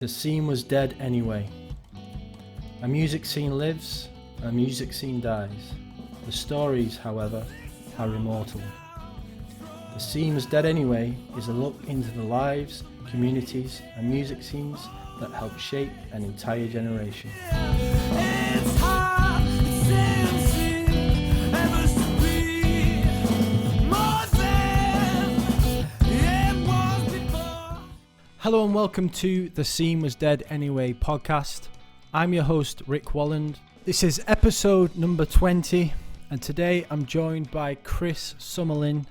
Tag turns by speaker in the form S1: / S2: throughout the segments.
S1: The scene was dead anyway. A music scene lives, a music scene dies. The stories, however, are immortal. The scene was dead anyway is a look into the lives, communities, and music scenes that helped shape an entire generation. Hello and welcome to the Scene Was Dead Anyway podcast. I'm your host, Rick Walland. This is episode number 20, and today I'm joined by Chris Summerlin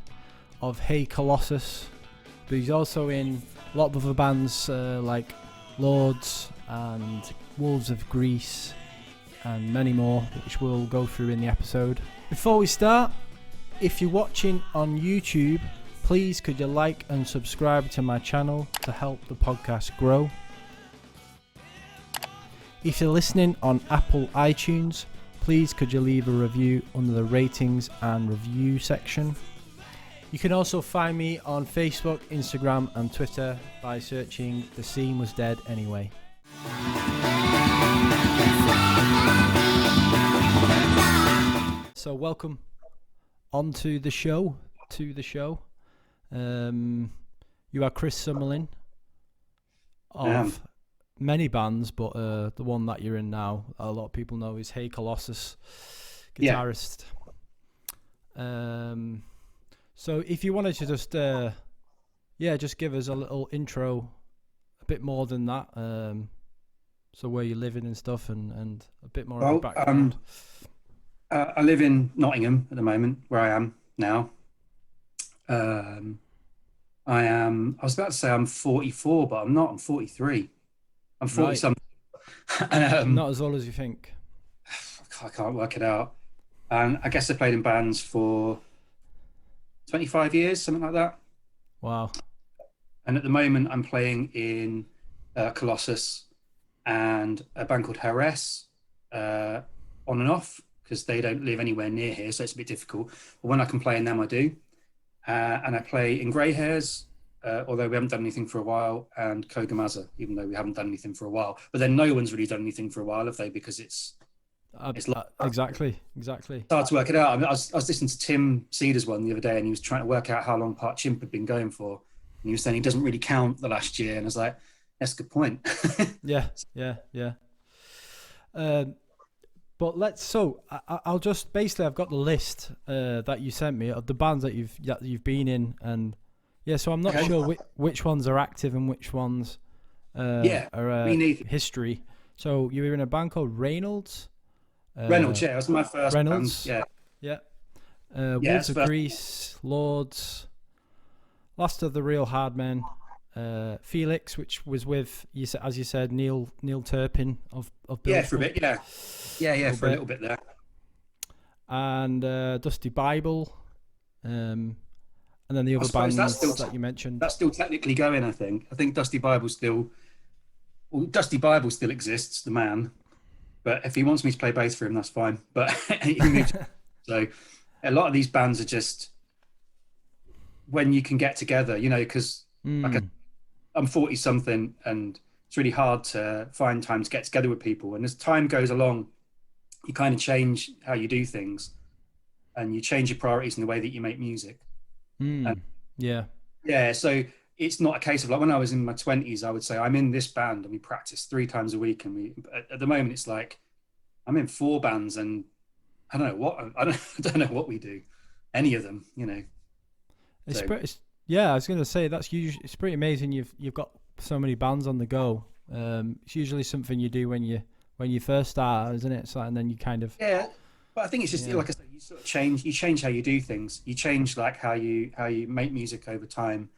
S1: of Hey Colossus, but he's also in a lot of other bands like Lords and Wolves of Greece and many more, which we'll go through in the episode. Before we start, if you're watching on YouTube, please could you like and subscribe to my channel to help the podcast grow. If you're listening on Apple iTunes, please could you leave a review under the ratings and review section. You can also find me on Facebook, Instagram and Twitter by searching The Scene Was Dead Anyway. So welcome onto the show, You are Chris Summerlin of many bands, but the one that you're in now, a lot of people know, is Hey Colossus, guitarist. Yeah. So if you wanted to just give us a little intro, a bit more than that, so where you're living and stuff, and a bit more of your background.
S2: I live in Nottingham at the moment, where I am now. I was about to say I'm 44, but I'm not. I'm 43. I'm 40 something.
S1: Not as old as you think.
S2: I can't work it out. And I guess I played in bands for 25 years, something like that.
S1: Wow.
S2: And at the moment I'm playing in Colossus and a band called Haress, on and off, because they don't live anywhere near here, so it's a bit difficult. But when I can play in them, I do. And I play in Grey Hairs, although we haven't done anything for a while, and Kogumaza, even though we haven't done anything for a while. But then no one's really done anything for a while, have they? Because it's
S1: exactly.
S2: It's hard to work it out. I mean, I was listening to Tim Cedar's one the other day, and he was trying to work out how long Part Chimp had been going for. And he was saying he doesn't really count the last year. And I was like, that's a good point.
S1: Yeah. But I'll just basically, I've got the list that you sent me of the bands that you've been in, and so I'm not sure which ones are active and which ones are history. So you were in a band called Reynolds.
S2: Reynolds, that was my first
S1: Reynolds,
S2: band.
S1: Wolves of Greece, Lords, last of the real Hardmen. Felix, which was with, as you said, Neil Turpin of Bill
S2: for a bit, for a little bit there,
S1: and Dusty Bible, and then the other bands that you mentioned.
S2: That's still technically going, I think. Dusty Bible still exists, the man. But if he wants me to play bass for him, that's fine. But he moved. So a lot of these bands are just when you can get together, because I'm 40 something, and it's really hard to find time to get together with people. And as time goes along, you kind of change how you do things, and you change your priorities in the way that you make music. So it's not a case of like when I was in my 20s, I would say I'm in this band and we practice 3 times a week, and at the moment it's like I'm in 4 bands, and I don't know what we do, any of them,
S1: I was going to say it's pretty amazing. You've got so many bands on the go. It's usually something you do when you first start, isn't it? So, and then you kind of
S2: but I think it's just like I said, you sort of change how you do things. You change like how you make music over time,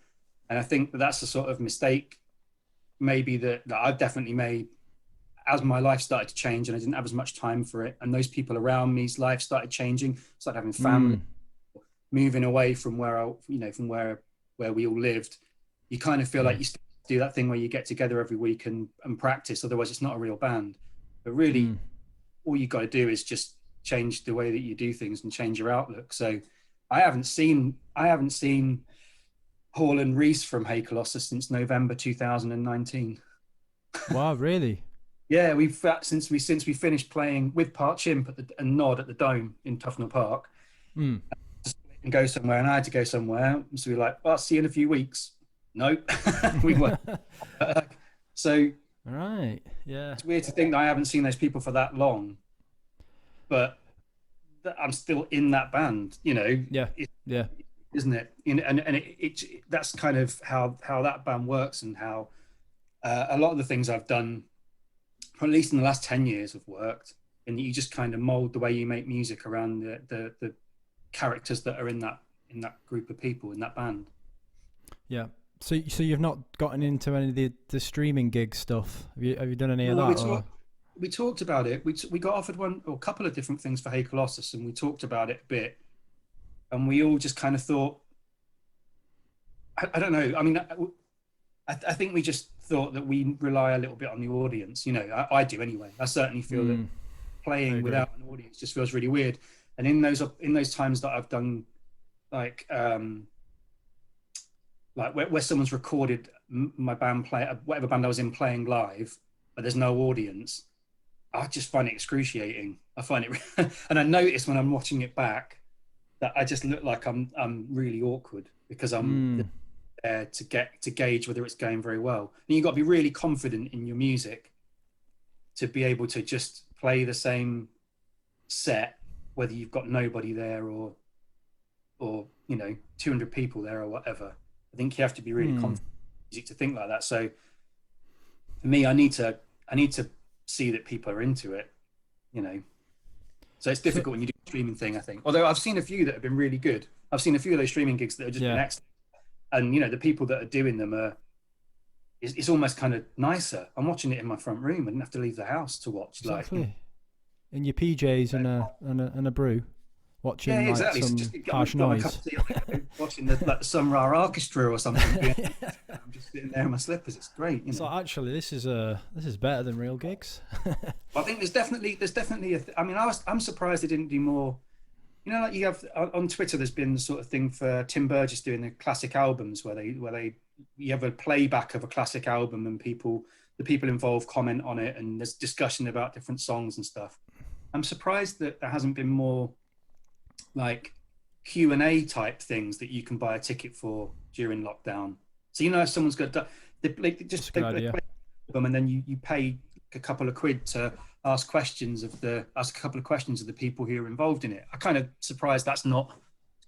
S2: and I think that's the sort of mistake maybe that I've definitely made as my life started to change, and I didn't have as much time for it, and those people around me's life started changing, started having family, moving away from where we all lived. You kind of feel like you still do that thing where you get together every week and practice, otherwise it's not a real band. But really all you got to do is just change the way that you do things and change your outlook. So I haven't seen Hall and Reese from Hey Colossus since November 2019.
S1: Wow, really?
S2: Yeah, since we finished playing with Part Chimp and Nod at the Dome in Tufnell Park
S1: Mm.
S2: and go somewhere, and I had to go somewhere. So we were like, well, I'll see you in a few weeks. Nope, we were. So
S1: Right. Yeah.
S2: it's weird to think that I haven't seen those people for that long, but that I'm still in that band.
S1: Yeah. Yeah.
S2: Isn't it? And that's kind of how that band works, and how a lot of the things I've done, or at least in the last 10 years, have worked. And you just kind of mold the way you make music around the characters that are in that group of people in that band.
S1: Yeah. So you've not gotten into any of the streaming gig stuff? Have you done any of
S2: No,
S1: that?
S2: we talked about it. We got offered one or a couple of different things for Hey Colossus, and we talked about it a bit. And we all just kind of thought, I don't know. I mean, I think we just thought that we rely a little bit on the audience. I do anyway. I certainly feel that playing without an audience just feels really weird. And in those times that I've done, like where someone's recorded my band play, whatever band I was in, playing live, but there's no audience, I just find it excruciating. I find it, and I notice when I'm watching it back that I just look like I'm really awkward because I'm there to gauge whether it's going very well. And you've got to be really confident in your music to be able to just play the same set, whether you've got nobody there or 200 people there or whatever. I think you have to be really confident in music to think like that. So for me, I need to see that people are into it, So it's difficult when you do the streaming thing, I think. Although I've seen a few that have been really good. I've seen a few of those streaming gigs that have just been excellent. And, the people that are doing them it's almost kind of nicer. I'm watching it in my front room. I didn't have to leave the house to watch.
S1: Exactly. In your PJs and a brew, watching
S2: exactly.
S1: some
S2: just
S1: harsh noise.
S2: Watching the Summerlin Orchestra or something. I'm just sitting there in my slippers. It's great.
S1: So actually, this is better than real gigs.
S2: I think there's definitely I'm surprised they didn't do more. Like you have on Twitter, there's been the sort of thing for Tim Burgess doing the classic albums where you have a playback of a classic album and the people involved comment on it, and there's discussion about different songs and stuff. I'm surprised that there hasn't been more like Q&A type things that you can buy a ticket for during lockdown. So if someone's got they play them, and then you pay a couple of quid to ask a couple of questions of the people who are involved in it. I'm kind of surprised that's not.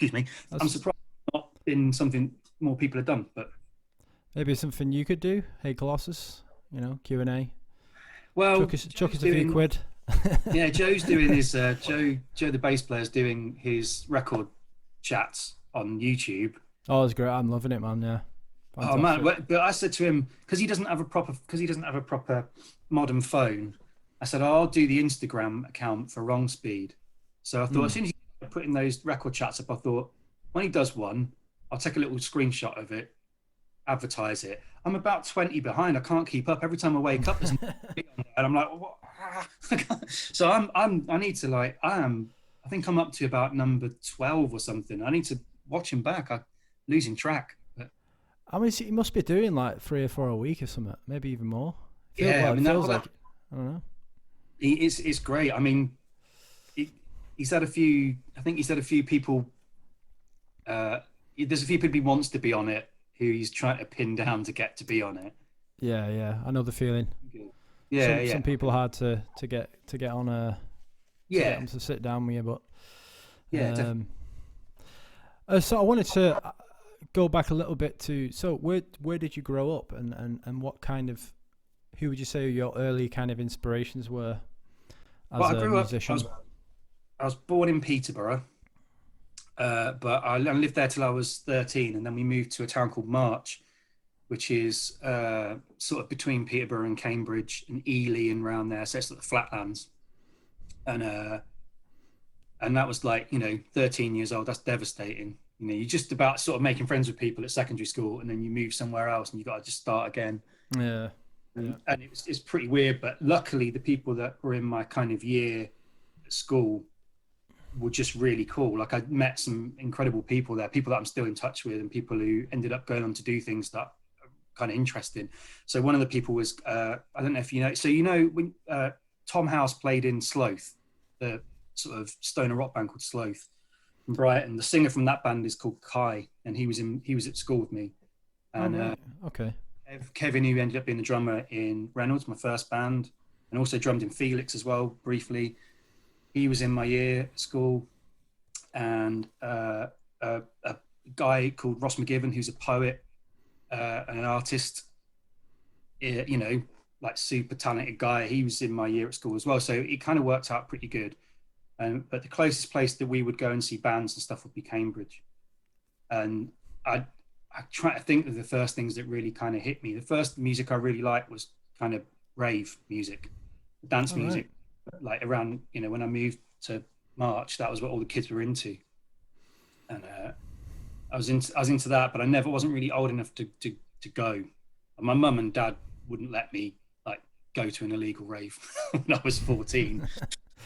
S2: I'm surprised it's not been something more people have done. But
S1: maybe something you could do. Hey Colossus, Q&A.
S2: Well,
S1: chuck us a few quid.
S2: Yeah, Joe's doing his Joe the bass player's doing his record chats on YouTube.
S1: Oh, it's great. I'm loving it, man. Yeah. Fantastic.
S2: Oh man, but I said to him, because he doesn't have a proper modern phone, I said, I'll do the Instagram account for Wrong Speed. So I thought as soon as he put in those record chats up, I thought when he does one, I'll take a little screenshot of it, advertise it. I'm about 20 behind. I can't keep up. Every time I wake up, there's and I'm like, what? So I think I'm up to about number 12 or something. I need to watch him back. I'm losing track. But...
S1: I mean, he must be doing like 3 or 4 a week or something, maybe even more.
S2: I don't
S1: know.
S2: It's great. I mean, he's had a few. I think he's had a few people. There's a few people he wants to be on it, who he's trying to pin down to get to be on it.
S1: Yeah, I know the feeling.
S2: Yeah,
S1: some people are hard to get on to get them to sit down with you, but
S2: definitely.
S1: So I wanted to go back a little bit to where did you grow up, and what kind of, who would you say your early kind of inspirations were as a musician?
S2: I was born in Peterborough, but I lived there till I was 13, and then we moved to a town called March, which is sort of between Peterborough and Cambridge and Ely and around there. So it's like the flatlands. And that was like, 13 years old. That's devastating. You're just about sort of making friends with people at secondary school, and then you move somewhere else and you got to just start again.
S1: Yeah.
S2: And it's pretty weird. But luckily, the people that were in my kind of year at school were just really cool. Like I met some incredible people there, people that I'm still in touch with, and people who ended up going on to do things that kind of interesting. So one of the people was, I don't know if you know, so when Tom House played in Sloth, the sort of stoner rock band called Sloth from Brighton. The singer from that band is called Kai, and he was at school with me. And
S1: right. Okay.
S2: Kevin, who ended up being the drummer in Reynolds, my first band, and also drummed in Felix as well briefly. He was in my year at school, and a guy called Ross McGivern, who's a poet and an artist, like super talented guy. He was in my year at school as well, so it kind of worked out pretty good. But the closest place that we would go and see bands and stuff would be Cambridge. And I try to think of the first things that really kind of hit me. The first music I really liked was kind of rave music, dance music. Right. Like around, when I moved to March, that was what all the kids were into. And I was into that, but I wasn't really old enough to go. And my mum and dad wouldn't let me like go to an illegal rave when I was 14.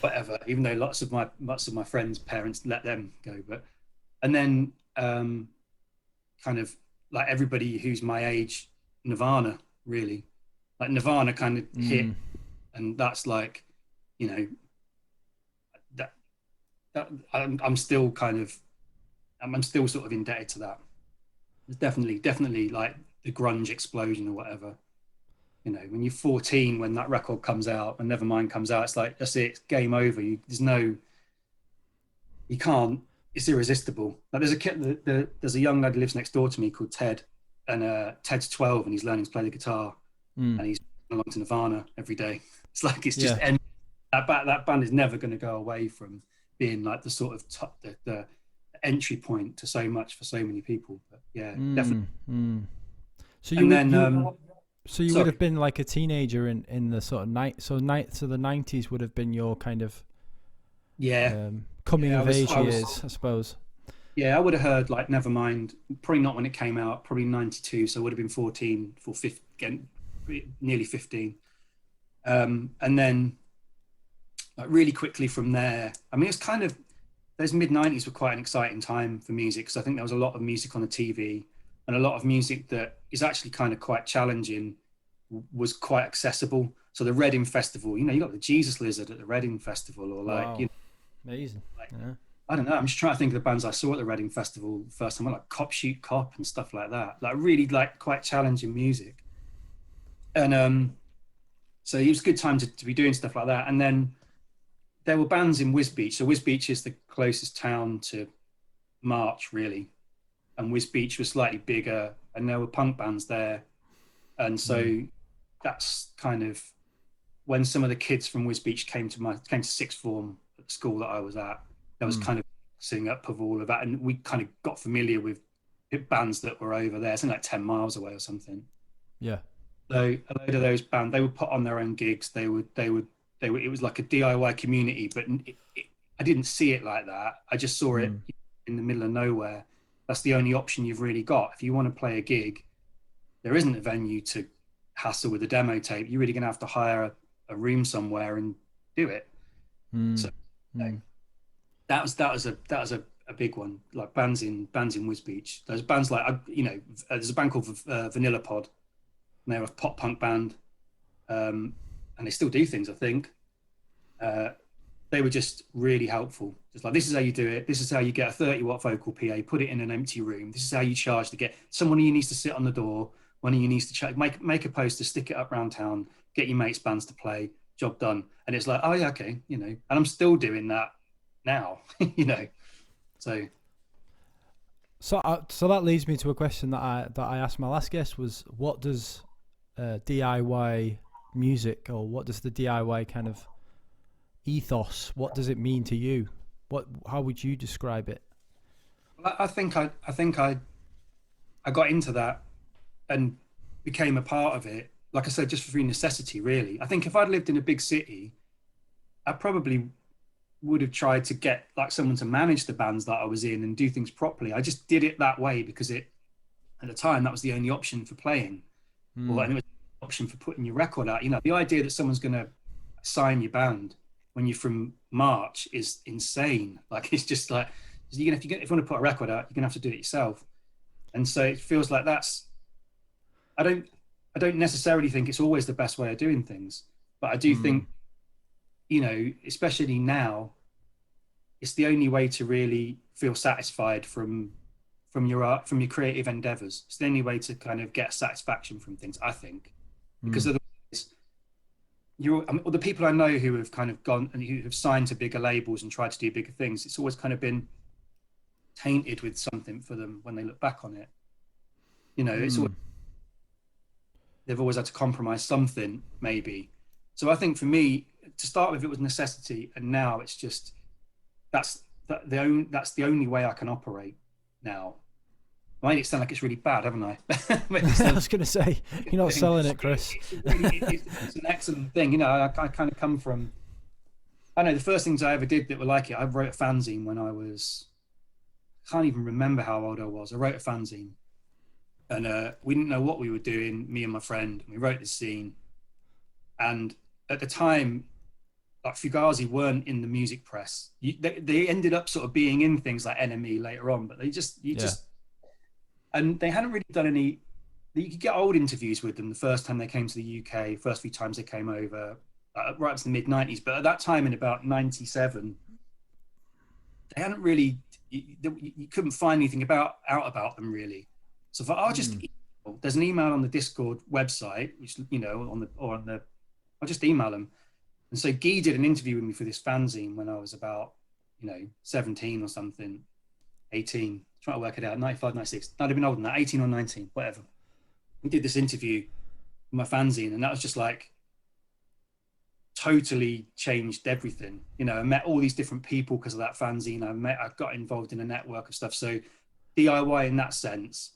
S2: Whatever, even though lots of my friends' parents let them go. And then kind of like everybody who's my age, Nirvana, really. Like Nirvana kind of hit, and that's like, that I'm still sort of indebted to that. It's definitely like the grunge explosion or whatever. When you're 14, when that record comes out and Nevermind comes out, it's like, that's it, it's game over. You can't, it's irresistible. Like there's a young lad who lives next door to me called Ted, and Ted's 12 and he's learning to play the guitar, and he's along to Nirvana every day. It's like, it's just, that band is never going to go away from being like the sort of the entry point to so much for so many people. But yeah, definitely.
S1: So you would have been like a teenager in the sort of so the 90s would have been your kind of coming of age years, I suppose.
S2: Yeah, I would have heard like Nevermind, probably not when it came out, probably 92, so I would have been 14 for 15, again, nearly 15. And then like really quickly from there, I mean, it's kind of, those mid-90s were quite an exciting time for music, because I think there was a lot of music on the TV, and a lot of music that is actually kind of quite challenging was quite accessible. So the Reading Festival, you got the Jesus Lizard at the Reading Festival, or like,
S1: amazing.
S2: Like, yeah. I don't know. I'm just trying to think of the bands I saw at the Reading Festival the first time, like Cop Shoot Cop and stuff like that. Like really like quite challenging music. And so it was a good time to be doing stuff like that. And then there were bands in Wisbech. So Wisbech is the closest town to March, really. And Wisbech was slightly bigger, and there were punk bands there. And so that's kind of when some of the kids from Wisbech came to sixth form at the school that I was at. There was kind of sitting up of all of that, and we kind of got familiar with bands that were over there, something like 10 miles away or something.
S1: Yeah.
S2: So a load of those bands, they would put on their own gigs. They would. It was like a DIY community, but I didn't see it like that. I just saw it in the middle of nowhere. That's the only option you've really got. If you want to play a gig, there isn't a venue to hassle with a demo tape. You're really going to have to hire a room somewhere and do it. So that was a big one. Like bands in Wisbech. There's bands like there's a band called Vanilla Pod. And they're a pop punk band, and they still do things, I think. They were just really helpful. Just like, this is how you do it. This is how you get a 30-watt vocal PA, put it in an empty room. This is how you charge to get someone who needs to sit on the door. One of you needs to make a poster, stick it up around town, get your mates' bands to play. Job done. And it's like, oh yeah, okay, and I'm still doing that now, So
S1: that leads me to a question that I asked my last guest was, what does DIY music, or what does the DIY kind of ethos, what does it mean to you? How would you describe it?
S2: I think I got into that and became a part of it, like I said, just for necessity, really. I think if I'd lived in a big city, I probably would have tried to get like someone to manage the bands that I was in and do things properly. I just did it that way because at the time, that was the only option for playing. And it was the option for putting your record out. The idea that someone's going to sign your band when you're from March is insane. Like, it's just like, if you want to put a record out, you're going to have to do it yourself. And so it feels like that's I don't necessarily think it's always the best way of doing things, but I do think, especially now, it's the only way to really feel satisfied from your art, from your creative endeavors. It's the only way to kind of get satisfaction from things, I think, because otherwise, the people I know who have kind of gone and who have signed to bigger labels and tried to do bigger things, it's always kind of been tainted with something for them when they look back on it. It's always, they've always had to compromise something, maybe. So I think for me, to start with, it was necessity, and now it's just that's the only way I can operate now. I made it sound like it's really bad, haven't I?
S1: I was going to say, you're not selling it, Chris.
S2: It's an excellent thing. I kind of come from, I know the first things I ever did that were like it, I wrote a fanzine when I can't even remember how old I was. I wrote a fanzine, and we didn't know what we were doing, me and my friend. We wrote this scene, and at the time, like Fugazi weren't in the music press. They ended up sort of being in things like NME later on, but and they hadn't really done any. You could get old interviews with them the first time they came to the UK, first few times they came over, right up to the mid 90s. But at that time, in about 97, they hadn't really. You couldn't find anything out about them really. So if I'll just there's an email on the Discord website, which I'll just email them. And so Guy did an interview with me for this fanzine when I was about 17 or something, 18. Trying to work it out, 95, 96. I'd have been older than that, 18 or 19, whatever. We did this interview with my fanzine, and that was just like totally changed everything. I met all these different people because of that fanzine. I got involved in a network of stuff. So DIY in that sense,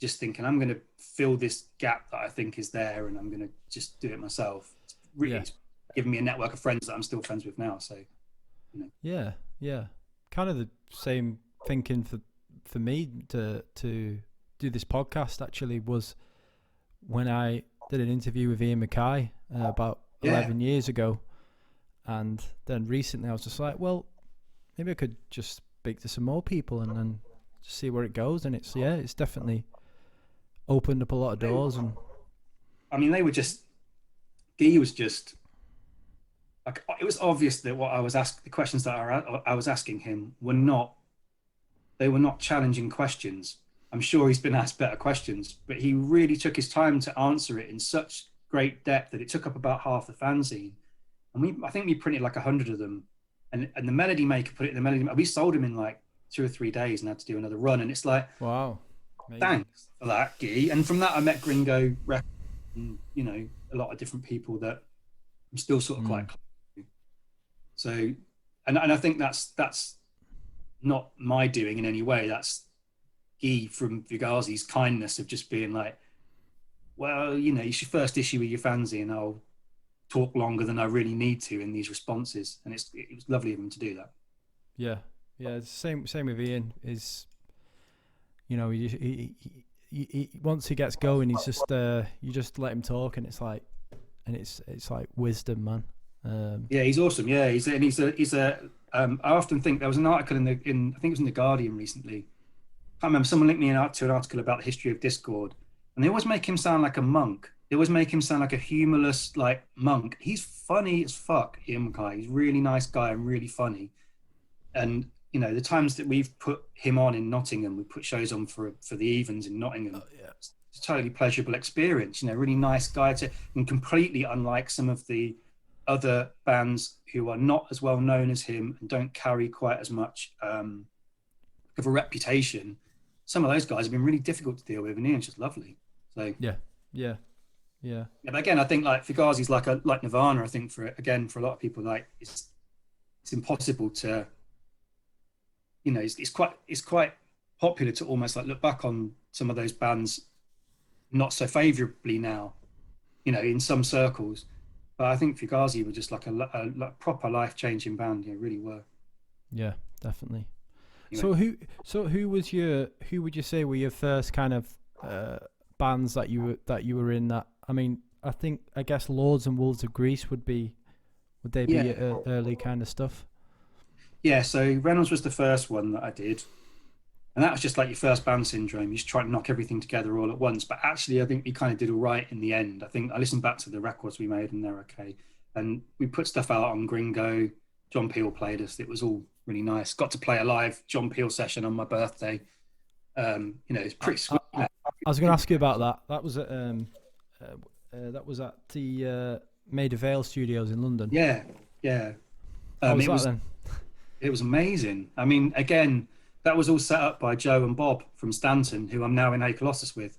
S2: just thinking I'm going to fill this gap that I think is there, and I'm going to just do it myself. It's really given me a network of friends that I'm still friends with now. So,
S1: yeah, kind of the same thinking for me to do this podcast actually was when I did an interview with Ian Mackay about 11 years ago, and then recently I was just like, well, maybe I could just speak to some more people and then just see where it goes. And it's definitely opened up a lot of doors. And
S2: I mean, Guy was just like, it was obvious that the questions that I was asking him were not challenging questions. I'm sure he's been asked better questions, but he really took his time to answer it in such great depth that it took up about half the fanzine. And I think we printed like 100 of them. And the Melody Maker put it in the Melody Maker. We sold them in like 2 or 3 days and had to do another run. And it's like,
S1: wow,
S2: amazing. Thanks for that, Guy. And from that, I met Gringo, and, a lot of different people that I'm still sort of quite close to. So, and I think that's not my doing in any way. That's Guy from Fugazi's kindness of just being like, well, it's your first issue with your fanzine, and I'll talk longer than I really need to in these responses. And it was lovely of him to do that.
S1: Yeah. Same with Ian. Is he once he gets going, he's just you just let him talk, and it's like wisdom, man.
S2: Yeah, he's awesome. Yeah, he's a. I often think there was an article I think it was in the Guardian recently. I can't remember. Someone linked me to an article about the history of Discord, and they always make him sound like a monk. They always make him sound like a humorless monk. He's funny as fuck, Ian Mackay. He's a really nice guy and really funny. And the times that we've put him on in Nottingham, we put shows on for the Evens in Nottingham. It's a totally pleasurable experience. Really nice guy and completely unlike some of the other bands who are not as well known as him and don't carry quite as much of a reputation. Some of those guys have been really difficult to deal with, and Ian's just lovely. So
S1: yeah.
S2: But again, I think Fugazi's like Nirvana. I think for a lot of people, it's impossible to, it's quite popular to almost look back on some of those bands not so favorably now, in some circles. But I think Fugazi were just like a proper life-changing band. Yeah, really were.
S1: Yeah, definitely.
S2: Anyway.
S1: So who would you say were your first kind of bands that you were in? That, I mean, I guess Lords and Wolves of Greece would they be early kind of stuff?
S2: Yeah, so Reynolds was the first one that I did. And that was just like your first band syndrome. You just try to knock everything together all at once. But actually, I think we kind of did all right in the end. I think I listened back to the records we made and they're okay. And we put stuff out on Gringo. John Peel played us. It was all really nice. Got to play a live John Peel session on my birthday. It's pretty sweet.
S1: I was going to ask you about that. That was at the Maida Vale Studios in London.
S2: Yeah.
S1: How was that then?
S2: It was amazing. I mean, again, that was all set up by Joe and Bob from Stanton, who I'm now in Hey Colossus with.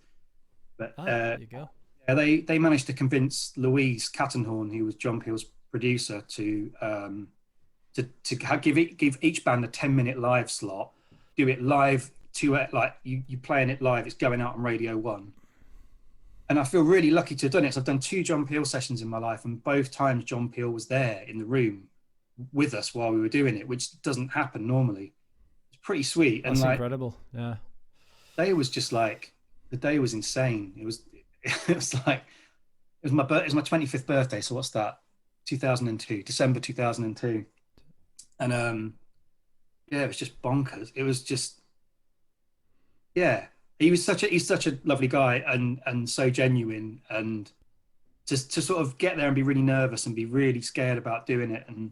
S2: But
S1: there you go.
S2: Yeah, they managed to convince Louise Cattenhorn, who was John Peel's producer, to give each band a 10-minute live slot, do it live to it, like you playing it live. It's going out on Radio 1. And I feel really lucky to have done it. So I've done 2 John Peel sessions in my life, and both times John Peel was there in the room with us while we were doing it, which doesn't happen normally. It's pretty sweet.
S1: That's
S2: and
S1: incredible. Yeah.
S2: The day was just like, the day was insane. It was like, it was my 25th birthday. So what's that? 2002, December 2002. And it was just bonkers. It was just, yeah. He's such a lovely guy and so genuine, and to sort of get there and be really nervous and be really scared about doing it, and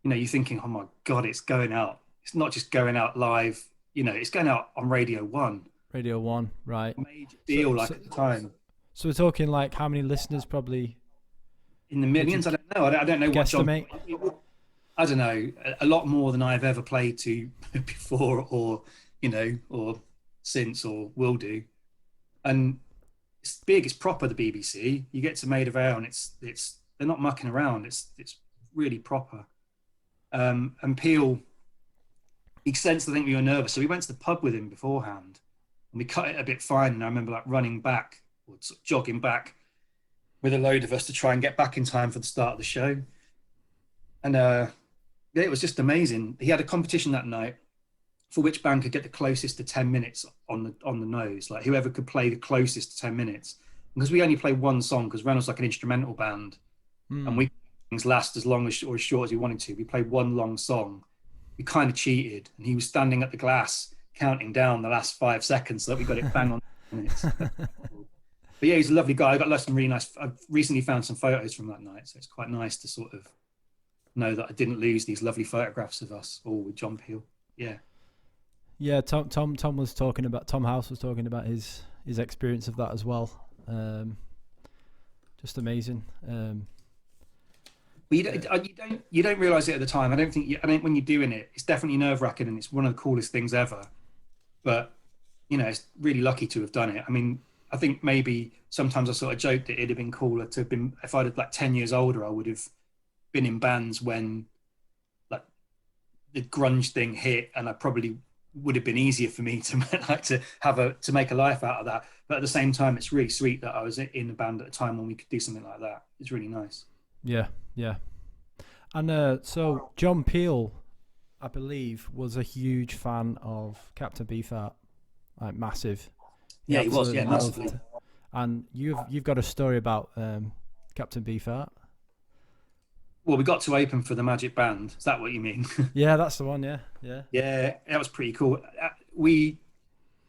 S2: you're thinking, oh my God, it's going out. It's not just going out live. It's going out on Radio 1.
S1: Radio 1, right?
S2: Major deal at the time.
S1: So we're talking like how many listeners? Probably
S2: in the millions. I don't know. I don't know what
S1: guesstimate.
S2: I don't know. A lot more than I've ever played to before, or since, or will do. And it's big, it's proper, the BBC. You get to Maida Vale and it's they're not mucking around. It's really proper. And Peel, he sensed, I think, we were nervous, so we went to the pub with him beforehand and we cut it a bit fine. And I remember like running back or sort of jogging back with a load of us to try and get back in time for the start of the show. And it was just amazing. He had a competition that night for which band could get the closest to 10 minutes on the nose, like whoever could play the closest to 10 minutes. Because we only play one song, because Reynolds like an instrumental band, and we things last as long as or as short as we wanted to. We played one long song. We kind of cheated, and he was standing at the glass counting down the last 5 seconds so that we got it bang on minutes. But yeah, he's a lovely guy. I got some really nice. I've recently found some photos from that night, so it's quite nice to sort of know that I didn't lose these lovely photographs of us all with John Peel. Yeah.
S1: Yeah, Tom was talking about, Tom House was talking about his experience of that as well. Just amazing.
S2: But you don't realise it at the time. I don't when you're doing it, it's definitely nerve-wracking and it's one of the coolest things ever. But it's really lucky to have done it. I mean, I think maybe sometimes I sort of joked that it'd have been cooler to have been, if I'd have like 10 years older, I would have been in bands when like the grunge thing hit, and I probably would have been easier for me to to make a life out of that. But at the same time, it's really sweet that I was in a band at a time when we could do something like that. It's really nice.
S1: Yeah. And so John Peel, I believe, was a huge fan of Captain Beefheart, like massive.
S2: Yeah, he was. Yeah, massively.
S1: And you've got a story about Captain Beefheart.
S2: Well, we got to open for the Magic Band. Is that what you mean?
S1: Yeah, that's the one. Yeah.
S2: Yeah, that was pretty cool.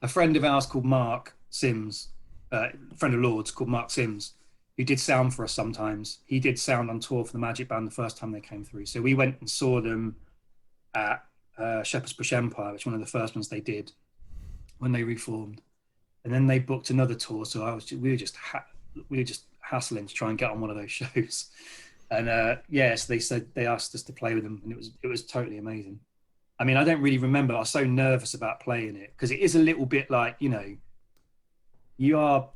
S2: A friend of ours called Mark Sims, a friend of Lord's called Mark Sims, who did sound for us sometimes. He did sound on tour for the Magic Band the first time they came through. So we went and saw them at Shepherd's Bush Empire, which was one of the first ones they did when they reformed. And then they booked another tour. So we were just hassling to try and get on one of those shows. And so they asked us to play with them, and it was totally amazing. I mean, I don't really remember. I was so nervous about playing it because it is a little bit like, you are.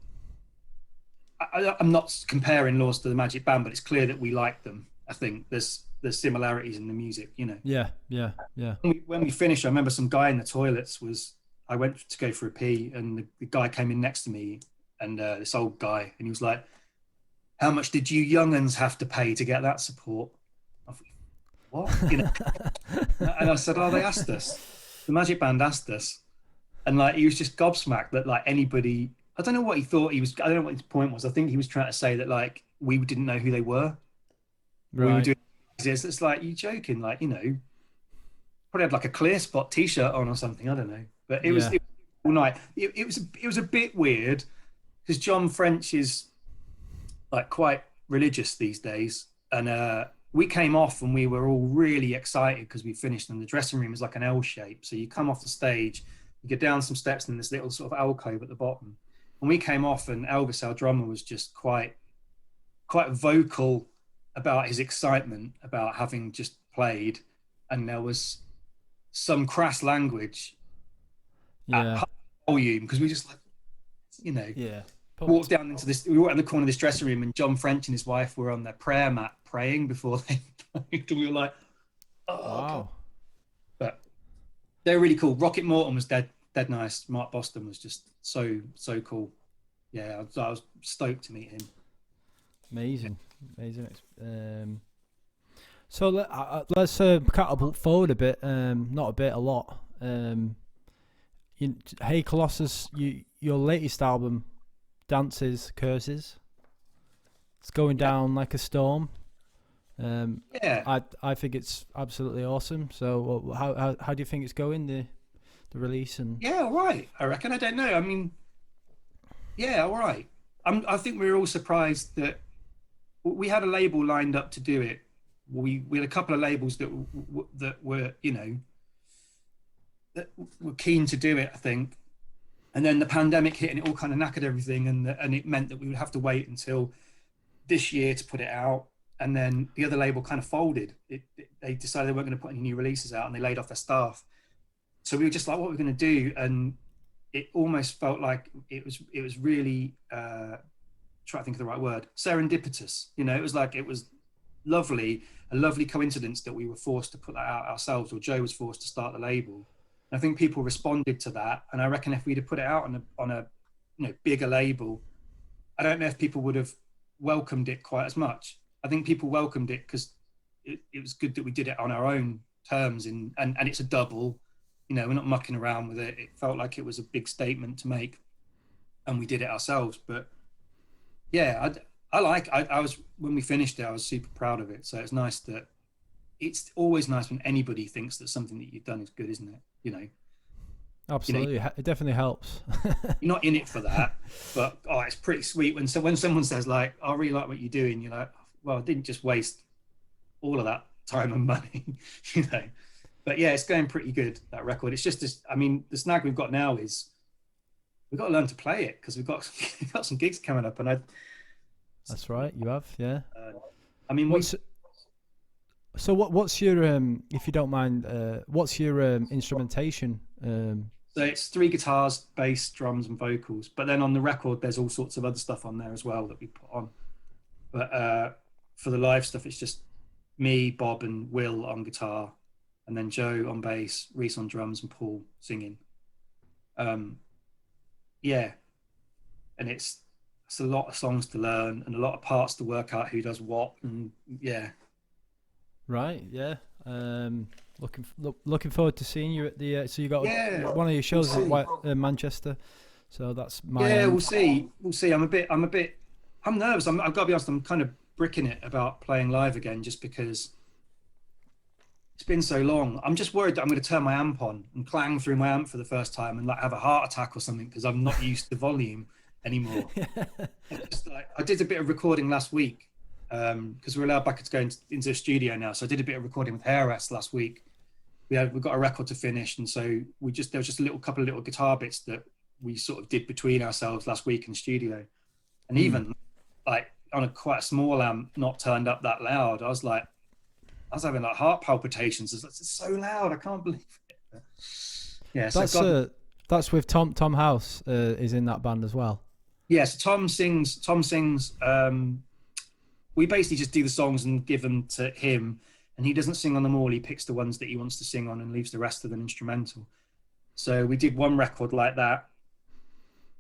S2: I'm not comparing Laws to the Magic Band, but it's clear that we like them. I think there's similarities in the music,
S1: Yeah.
S2: When we finished, I remember some guy in the toilets I went to go for a pee, and the guy came in next to me, and this old guy, and he was like, "How much did you young'uns have to pay to get that support?" I thought, what? And I said, "Oh, they asked us. The Magic Band asked us." And like, he was just gobsmacked that like anybody, I don't know what he thought he was, I don't know what his point was. I think he was trying to say that like, we didn't know who they were.
S1: Right.
S2: We were doing this. It's like, you joking? Like, probably had like a Clear Spot t-shirt on or something. I don't know. But it was all night. It was a bit weird because John French is like quite religious these days, and we came off and we were all really excited because we finished, and the dressing room is like an L shape. So you come off the stage, you get down some steps, and this little sort of alcove at the bottom. And we came off, and Elvis, our drummer, was just quite vocal about his excitement about having just played, and there was some crass language at high volume because we just walked down into this. We walked in the corner of this dressing room, and John French and his wife were on their prayer mat praying before they played. We were like, "Oh, wow!" God. But they're really cool. Rocket Morton was dead nice. Mark Boston was just so cool. Yeah, I was stoked to meet him.
S1: Amazing. So let's catapult forward a bit. Not a bit, a lot. Hey Colossus, your latest album, Dances, Curses. It's going down like a storm. I think it's absolutely awesome. So how do you think it's going, the release? And
S2: all right, I reckon. I don't know. I mean, all right. I think we were all surprised that we had a label lined up to do it. We had a couple of labels that were that were keen to do it, I think. And then the pandemic hit and it all kind of knackered everything, and it meant that we would have to wait until this year to put it out. And then the other label kind of folded. They decided they weren't going to put any new releases out, and they laid off their staff. So we were just like, what are we going to do? And it almost felt like it was really try to think of the right word, serendipitous. It was like, it was a lovely coincidence that we were forced to put that out ourselves, or Joe was forced to start the label. And I think people responded to that, and I reckon if we'd have put it out on a bigger label, I don't know if people would have welcomed it quite as much. I think people welcomed it because it was good that we did it on our own terms, and it's a double. We're not mucking around with it. It felt like it was a big statement to make, and we did it ourselves. But yeah, I was, when we finished it, I was super proud of it. So it's nice that, it's always nice when anybody thinks that something that you've done is good, isn't it?
S1: Absolutely. It definitely helps.
S2: You're not in it for that, but it's pretty sweet when someone says like, I really like what you're doing. You're like, well, I didn't just waste all of that time and money, But yeah, it's going pretty good, that record. It's just this, I mean, the snag we've got now is we've got to learn to play it, because we've got some gigs coming up, and
S1: that's right, you have, yeah.
S2: I mean,
S1: what's your if you don't mind, what's your instrumentation?
S2: So it's 3 guitars, bass, drums, and vocals. But then on the record, there's all sorts of other stuff on there as well that we put on. But for the live stuff, it's just me, Bob, and Will on guitar, and then Joe on bass, Reese on drums, and Paul singing. And it's a lot of songs to learn and a lot of parts to work out who does what, and
S1: Right, yeah. Looking forward to seeing you at the. So you got one of your shows at Manchester. So that's my.
S2: We'll see. I'm nervous. I've got to be honest. I'm kind of bricking it about playing live again, just because it's been so long. I'm just worried that I'm going to turn my amp on and clang through my amp for the first time and like have a heart attack or something, because I'm not used to volume anymore. I did a bit of recording last week, because we're allowed back to go into the studio now. So I did a bit of recording with Haress last week. We got a record to finish, and so there was just a couple of little guitar bits that we sort of did between ourselves last week in the studio. And even like on quite a small amp, not turned up that loud, I was having like heart palpitations. It's so loud, I can't believe it. Yeah, so
S1: that's with Tom House is in that band as well.
S2: Yeah, so Tom sings. We basically just do the songs and give them to him, and he doesn't sing on them all. He picks the ones that he wants to sing on and leaves the rest of them instrumental. So we did one record like that,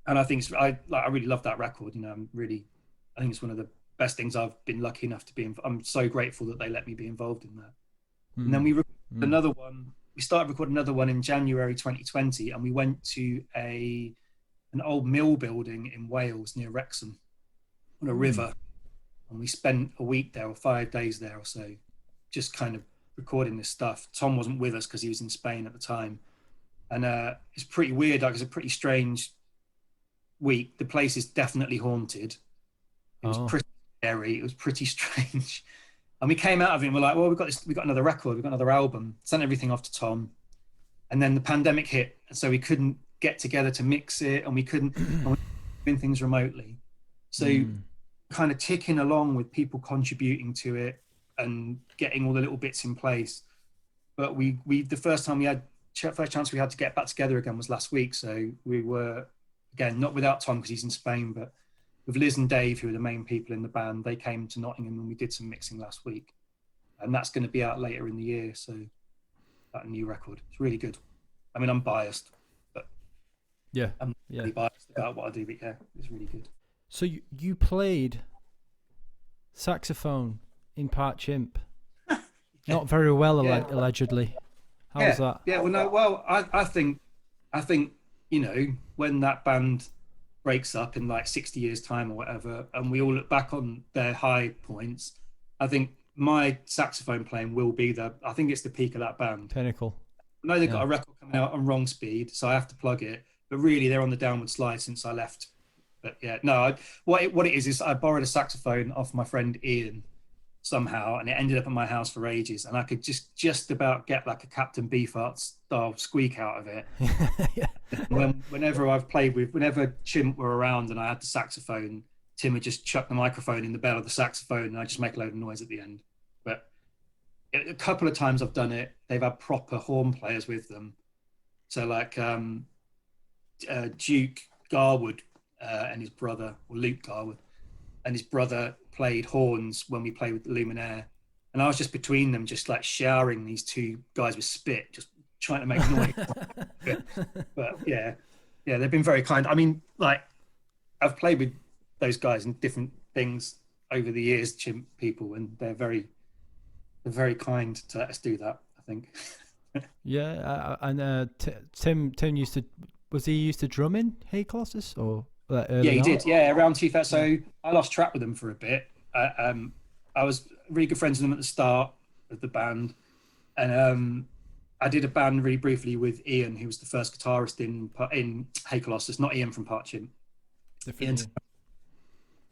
S2: and I think I really love that record. I think it's one of the best things I've been lucky enough to be in. I'm so grateful that they let me be involved in that. And then we recorded another one. We started recording another one in January 2020, and we went to an old mill building in Wales near Wrexham on a river. And we spent a week there, or 5 days there or so, just kind of recording this stuff. Tom wasn't with us because he was in Spain at the time. and it's pretty weird. Like, it's a pretty strange week. The place is definitely haunted. It was pretty scary. It was pretty strange. And we came out of it and we're like, well, we've got another record, we've got another album. Sent everything off to Tom. And then the pandemic hit. And so we couldn't get together to mix it, and we couldn't doing things remotely. So kind of ticking along with people contributing to it and getting all the little bits in place. But the first chance we had to get back together again was last week. So we were, again, not without Tom because he's in Spain, but with Liz and Dave, who are the main people in the band. They came to Nottingham and we did some mixing last week. And that's going to be out later in the year. So that new record, it's really good. I mean, I'm biased, but I'm really biased about what I do, but yeah, it's really good.
S1: So you played saxophone in Part Chimp. Not very well, allegedly. How was that?
S2: Yeah, I think, when that band breaks up in like 60 years time or whatever, and we all look back on their high points, I think my saxophone playing will be I think it's the peak of that band.
S1: Pinnacle.
S2: I know they've got a record coming out on Wrong Speed, so I have to plug it, but really they're on the downward slide since I left. But yeah, no, what it is I borrowed a saxophone off my friend Ian somehow, and it ended up at my house for ages, and I could just about get like a Captain Beefheart style squeak out of it. Whenever Chimp were around and I had the saxophone, Tim would just chuck the microphone in the bell of the saxophone and I just make a load of noise at the end. But a couple of times I've done it, they've had proper horn players with them. So like Duke Garwood and his brother, or Luke Garwood, and his brother played horns when we played with the Luminaire. And I was just between them, just like showering these two guys with spit, just trying to make noise. But yeah, they've been very kind. I mean, like, I've played with those guys in different things over the years, Chimp people, and they're very kind to let us do that, I think.
S1: Tim was he used to drum in Hey Colossus, or
S2: he did. Yeah, around 2000. So I lost track with them for a bit. I was really good friends with them at the start of the band, and I did a band really briefly with Ian, who was the first guitarist in Hey Colossus, not Ian from Part Chimp.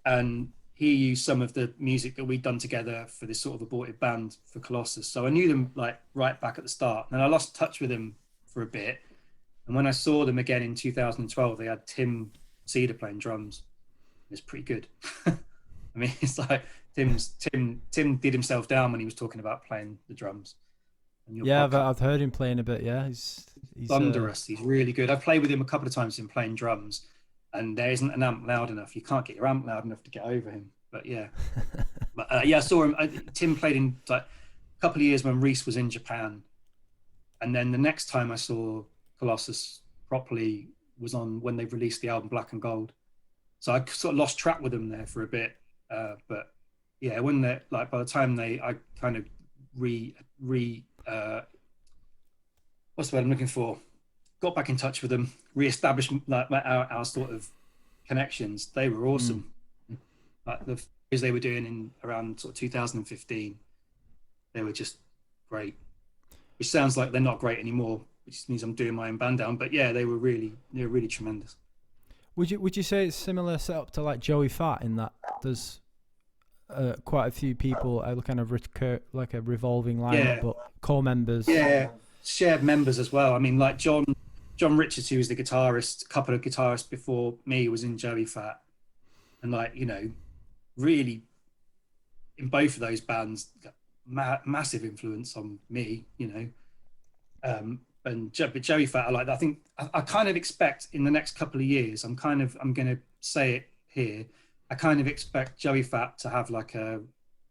S2: And he used some of the music that we'd done together for this sort of aborted band for Colossus. So I knew them like right back at the start. And I lost touch with them for a bit. And when I saw them again in 2012, they had Tim Cedar playing drums. It's pretty good. I mean, it's like Tim did himself down when he was talking about playing the drums.
S1: I've heard him playing a bit. Yeah, he's
S2: thunderous. He's really good. I've played with him a couple of times in playing drums, and there isn't an amp loud enough. You can't get your amp loud enough to get over him. But yeah, I saw him. Tim played in like a couple of years when Reese was in Japan, and then the next time I saw Colossus properly was on when they released the album Black and Gold. So I sort of lost track with them there for a bit. But yeah, when they by the time I kind of what's the word I'm looking for? Got back in touch with them, re-established like our sort of connections. They were awesome. Like the things they were doing in around sort of 2015, they were just great. Which sounds like they're not great anymore, which means I'm doing my own band down. But yeah, they were really tremendous.
S1: Would you say it's similar setup to like Joey Fat in that there's quite a few people kind of like a revolving lineup, but core members? Yeah,
S2: shared members as well. I mean, like John Richards, who was the guitarist, a couple of guitarists before me, was in Joey Fat, and like really in both of those bands, massive influence on me. But Joey Fat, I think I kind of expect in the next couple of years, I'm going to say it here, I kind of expect Joey Fat to have like a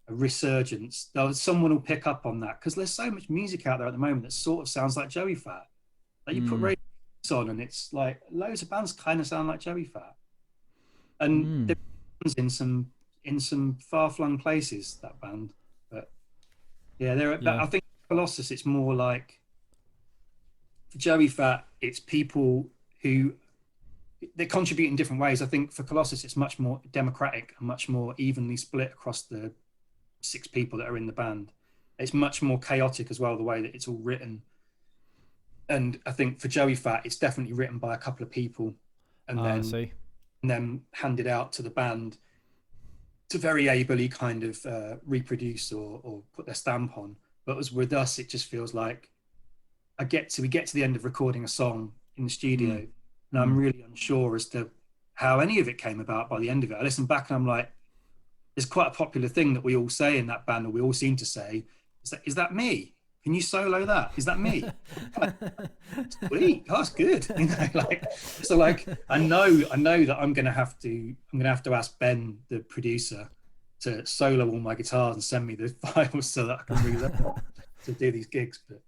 S2: resurgence. Someone will pick up on that because there's so much music out there at the moment that sort of sounds like Joey Fat. Like you put radio on and it's like loads of bands kind of sound like Joey Fat, and they're in some far-flung places, that band. But yeah, I think Colossus, it's more like, for Joey Fat, it's people who they contribute in different ways. I think for Colossus, it's much more democratic and much more evenly split across the 6 people that are in the band. It's much more chaotic as well, the way that it's all written. And I think for Joey Fat, it's definitely written by a couple of people, and
S1: I see.
S2: then handed out to the band to very ably kind of reproduce or put their stamp on. But as with us, it just feels like we get to the end of recording a song in the studio, and I'm really unsure as to how any of it came about by the end of it. I listen back and I'm like, it's quite a popular thing that we all say in that band, or we all seem to say, is that me? Can you solo that? Is that me? Sweet, oh, that's good. You know, like, so like I know that I'm gonna have to ask Ben, the producer, to solo all my guitars and send me the files so that I can really learn to do these gigs. But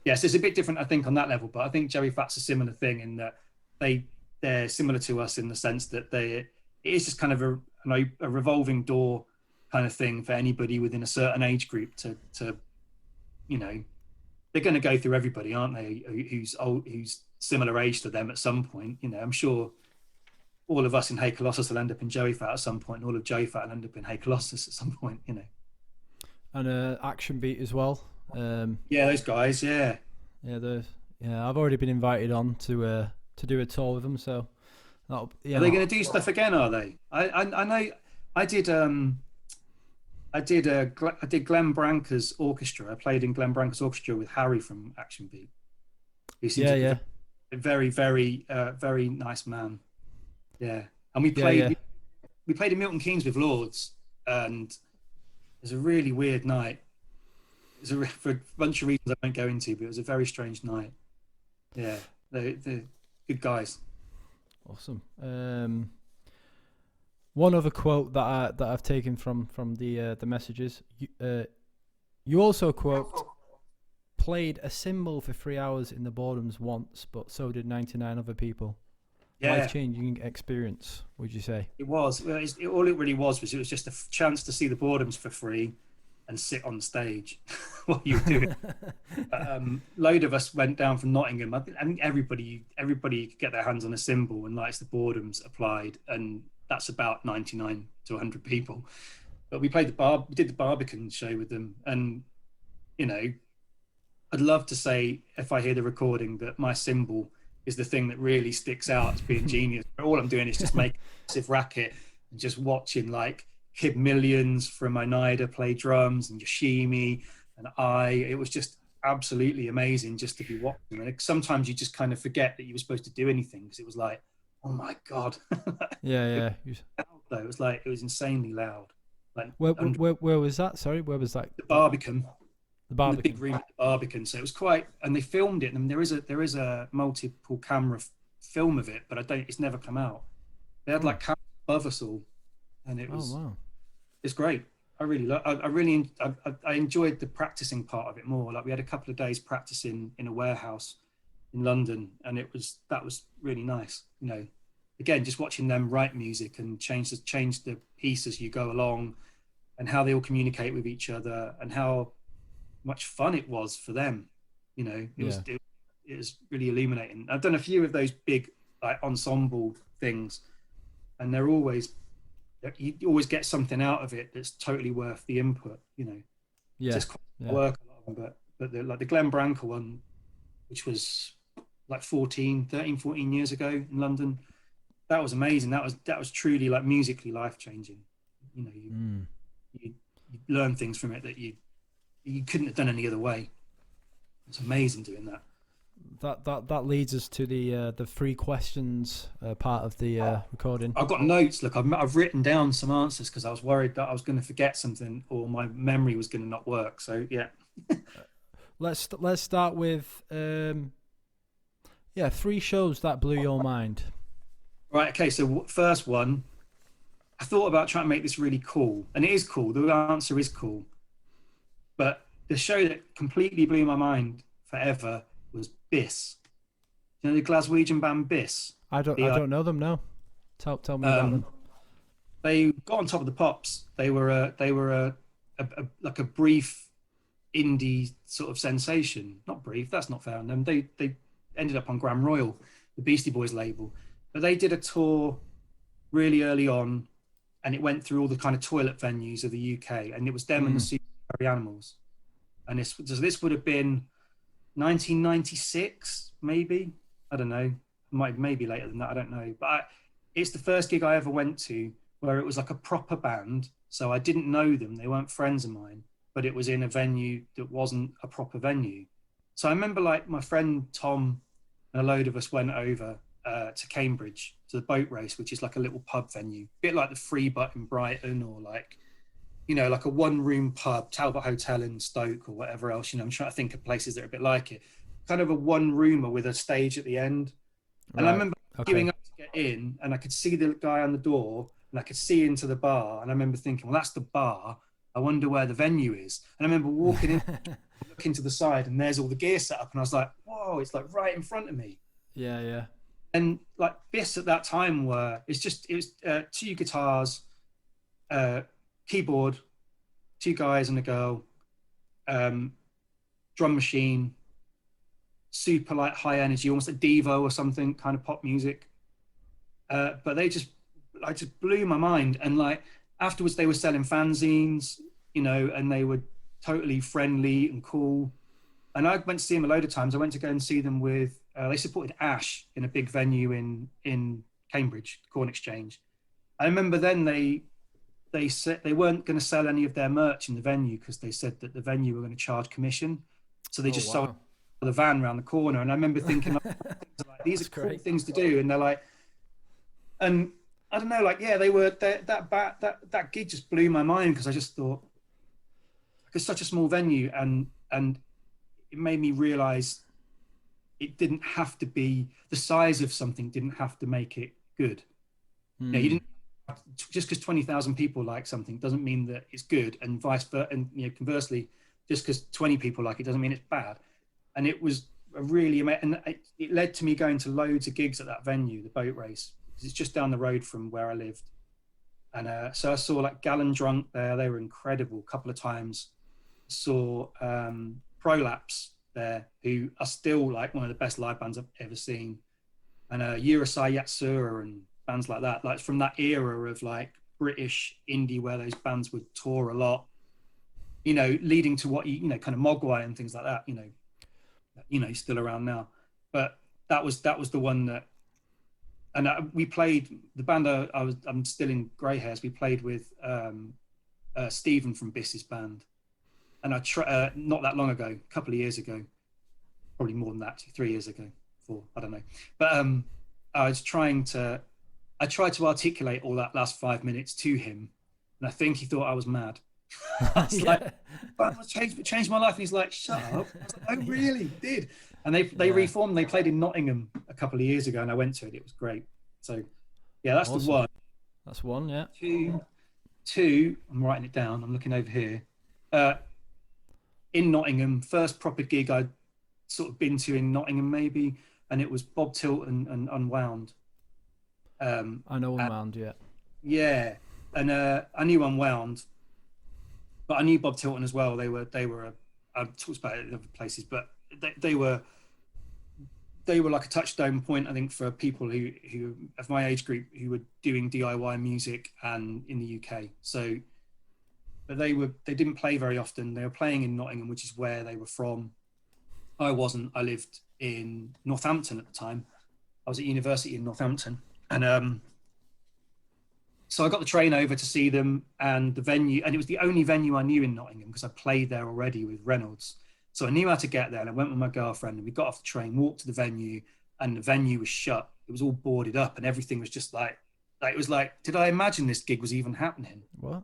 S2: yes, it's a bit different, I think, on that level. But I think Joey Fat's a similar thing in that they're similar to us in the sense that it is just kind of a revolving door kind of thing for anybody within a certain age group to you know, they're going to go through everybody, aren't they? Who's similar age to them at some point. You know, I'm sure all of us in Hey Colossus will end up in Joey Fat at some point, and all of Joey Fat will end up in Hey Colossus at some point. You know,
S1: and Action Beat as well.
S2: Yeah, those guys. Yeah,
S1: I've already been invited on to do a tour with them. So, are
S2: they going to do stuff again? Are they? I know. I did Glenn Branca's orchestra. I played in Glenn Branca's orchestra with Harry from Action Beat. He seems a very, very, very nice man. Yeah, and we played in Milton Keynes with Lords, and it was a really weird night. It was for a bunch of reasons I won't go into, but it was a very strange night. Yeah, they're good guys.
S1: Awesome. One other quote that I've taken from the messages. You also quote, played a cymbal for 3 hours in the Boredoms once, but so did 99 other people. Yeah. Life-changing experience, would you say?
S2: It was. All it really was it was just a chance to see the Boredoms for free and sit on stage while you were doing it. Load of us went down from Nottingham. I think everybody could get their hands on a cymbal and lights the Boredoms applied, and that's about 99 to 100 people. But we did the Barbican show with them, and you know, I'd love to say if I hear the recording that my cymbal is the thing that really sticks out as being genius. But all I'm doing is just making a massive racket and just watching like Kid Millions from Oneida play drums and Yoshimi and it was just absolutely amazing just to be watching. And sometimes you just kind of forget that you were supposed to do anything because it was like, oh my God.
S1: Yeah.
S2: It was insanely loud. Like,
S1: where was that? Sorry, where was that?
S2: The Barbican.
S1: The
S2: big room at the Barbican. So it was quite, and they filmed it, and there is a multiple camera film of it, but it's never come out. They had like cameras above us all, and it was, it's great. I enjoyed the practicing part of it more. Like we had a couple of days practicing in a warehouse in London, and that was really nice. You know, again, just watching them write music and change the piece as you go along, and how they all communicate with each other, and how much fun it was for them. You know, it was really illuminating. I've done a few of those big like ensemble things, and you always get something out of it that's totally worth the input. You know, just work a lot of them, but the Glenn Branca one, which was like 13, 14 years ago in London, that was amazing. That was truly like musically life changing. You know, you learn things from it that you couldn't have done any other way. It's amazing doing that.
S1: That leads us to the 3 questions part of the recording.
S2: I've got notes. Look, I've written down some answers because I was worried that I was going to forget something or my memory was going to not work. So yeah.
S1: Let's start with 3 shows that blew your mind.
S2: Right. Okay. So first one, I thought about trying to make this really cool, and it is cool. The answer is cool. But the show that completely blew my mind forever was Biss. You know the Glaswegian band Biss?
S1: I don't know them, no. Tell me about them.
S2: They got on top of the pops. They were a like a brief indie sort of sensation. Not brief, that's not fair on them. They ended up on Graham Royal, the Beastie Boys label. But they did a tour really early on, and it went through all the kind of toilet venues of the UK, and it was them and the Super Animals. And this would have been 1996, maybe. I don't know. Maybe later than that. I don't know. But it's the first gig I ever went to where it was like a proper band. So I didn't know them. They weren't friends of mine, but it was in a venue that wasn't a proper venue. So I remember like my friend Tom and a load of us went over to Cambridge to the boat race, which is like a little pub venue, a bit like the Free Butt in Brighton, or like, you know, like a one-room pub, Talbot Hotel in Stoke, or whatever else. You know, I'm trying to think of places that are a bit like it. Kind of a one-roomer with a stage at the end. And I remember queuing up to get in, and I could see the guy on the door, and I could see into the bar. And I remember thinking, well, that's the bar. I wonder where the venue is. And I remember walking in, looking to the side, and there's all the gear set up. And I was like, whoa, it's like right in front of me.
S1: Yeah, yeah.
S2: And like Biss at that time it was 2 guitars, keyboard, 2 guys and a girl, drum machine, super like high energy, almost like Devo or something, kind of pop music. But I just blew my mind. And like afterwards they were selling fanzines, you know, and they were totally friendly and cool. And I went to see them a load of times. I went to go and see them with, they supported Ash in a big venue in Cambridge, Corn Exchange. I remember then they said they weren't going to sell any of their merch in the venue because they said that the venue were going to charge commission. So they just sold the van around the corner. And I remember thinking, like, these are cool things to do. And they're like, and I don't know, like, yeah, that gig just blew my mind because I just thought, it's such a small venue, and it made me realize it didn't have to be, the size of something didn't have to make it good. You know, you didn't, just because 20,000 people like something doesn't mean that it's good, and vice versa. And you know, conversely, just because 20 people like it doesn't mean it's bad. And it was a really amazing, and it led to me going to loads of gigs at that venue, the boat race, because it's just down the road from where I lived. And so I saw like Gallon Drunk there. They were incredible a couple of times. Saw Prolapse there, who are still like one of the best live bands I've ever seen. And Urusai Yatsura and bands like that, like from that era of like British indie where those bands would tour a lot, you know, leading to what you know, kind of Mogwai and things like that, you know, he's still around now. But that was the one that, and we played, the band I'm still in Grey Hairs, we played with Stephen from Biss's band. And I not that long ago, a couple of years ago, probably more than that, 3 years ago, 4, I don't know. But I tried to articulate all that last 5 minutes to him, and I think he thought I was mad. I was like, I changed my life. And he's like, shut up. I was like, oh, really? Did. And they reformed. They played in Nottingham a couple of years ago, and I went to it. It was great. So, yeah, that's awesome. The one.
S1: That's one, yeah.
S2: Two, I'm writing it down. I'm looking over here. In Nottingham, first proper gig I'd sort of been to in Nottingham, maybe, and it was Bob Tilton and Unwound.
S1: I know Unwound, yeah.
S2: Yeah, and I knew Unwound, but I knew Bob Tilton as well. They were. I've talked about it in other places, but they were like a touchstone point, I think, for people who of my age group who were doing DIY music and in the UK. So. But they didn't play very often. They were playing in Nottingham, which is where they were from. I wasn't. I lived in Northampton at the time. I was at university in Northampton. And so I got the train over to see them, and the venue, and it was the only venue I knew in Nottingham because I played there already with Reynolds. So I knew how to get there, and I went with my girlfriend, and we got off the train, walked to the venue, and the venue was shut. It was all boarded up, and everything was just like it was like, did I imagine this gig was even happening?
S1: What?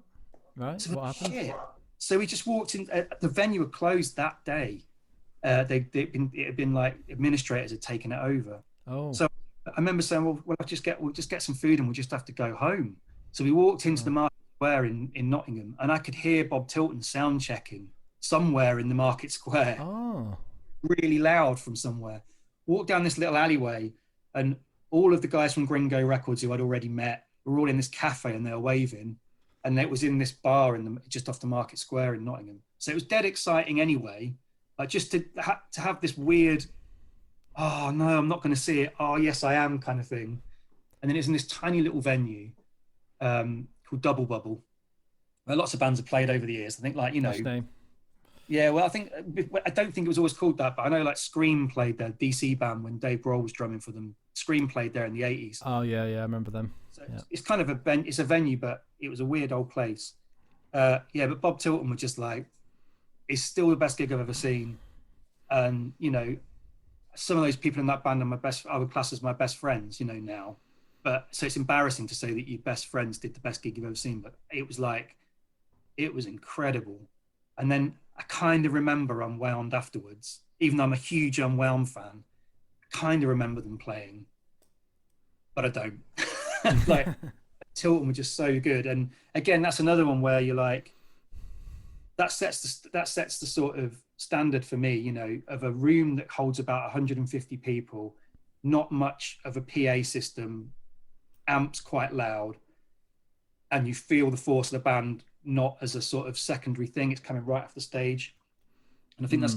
S1: Right.
S2: So
S1: what happened?
S2: Shit. So we just walked in. The venue had closed that day. It had been like administrators had taken it over.
S1: Oh.
S2: So I remember saying, "Well, we'll just get some food and we'll just have to go home." So we walked into the Market Square in Nottingham, and I could hear Bob Tilton sound checking somewhere in the Market Square.
S1: Oh.
S2: Really loud from somewhere. Walked down this little alleyway, and all of the guys from Gringo Records who I'd already met were all in this cafe, and they were waving. And it was in this bar just off the Market Square in Nottingham. So it was dead exciting anyway. Like just to have this weird, oh no, I'm not going to see it. Oh yes, I am kind of thing. And then it's in this tiny little venue called Double Bubble, where lots of bands have played over the years. I think, like, you know, Yeah, well, I don't think it was always called that, but I know like Scream played there, DC band when Dave Grohl was drumming for them. Scream played there in the 80s.
S1: Oh yeah, I remember them.
S2: So
S1: Yeah.
S2: it's kind of it's a venue, but it was a weird old place. Yeah, but Bob Tilton was just like, it's still the best gig I've ever seen. And, you know, some of those people in that band I would class as my best friends, you know, now. But so it's embarrassing to say that your best friends did the best gig you've ever seen, but it was like, it was incredible. And then I kind of remember Unwound afterwards, even though I'm a huge Unwound fan, I kind of remember them playing, but I don't. Like, Tilton were just so good. And again, that's another one where you're like, that sets the sort of standard for me, you know, of a room that holds about 150 people, not much of a PA system, amps quite loud, and you feel the force of the band not as a sort of secondary thing, it's coming right off the stage. And I think that's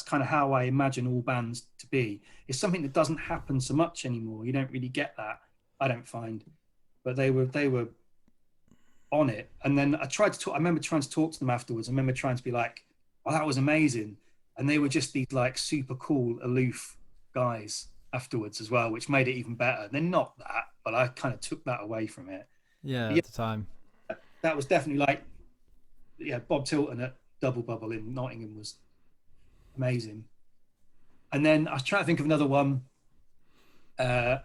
S2: kind of how I imagine all bands to be. It's something that doesn't happen so much anymore. You don't really get that, I don't find. But they were on it. And then I remember trying to talk to them afterwards. I remember trying to be like, oh, that was amazing. And they were just these like super cool, aloof guys afterwards as well, which made it even better. They're not that, but I kind of took that away from it.
S1: Yeah, at the time.
S2: That was definitely like, yeah, Bob Tilton at Double Bubble in Nottingham was amazing. And then I was trying to think of another one, and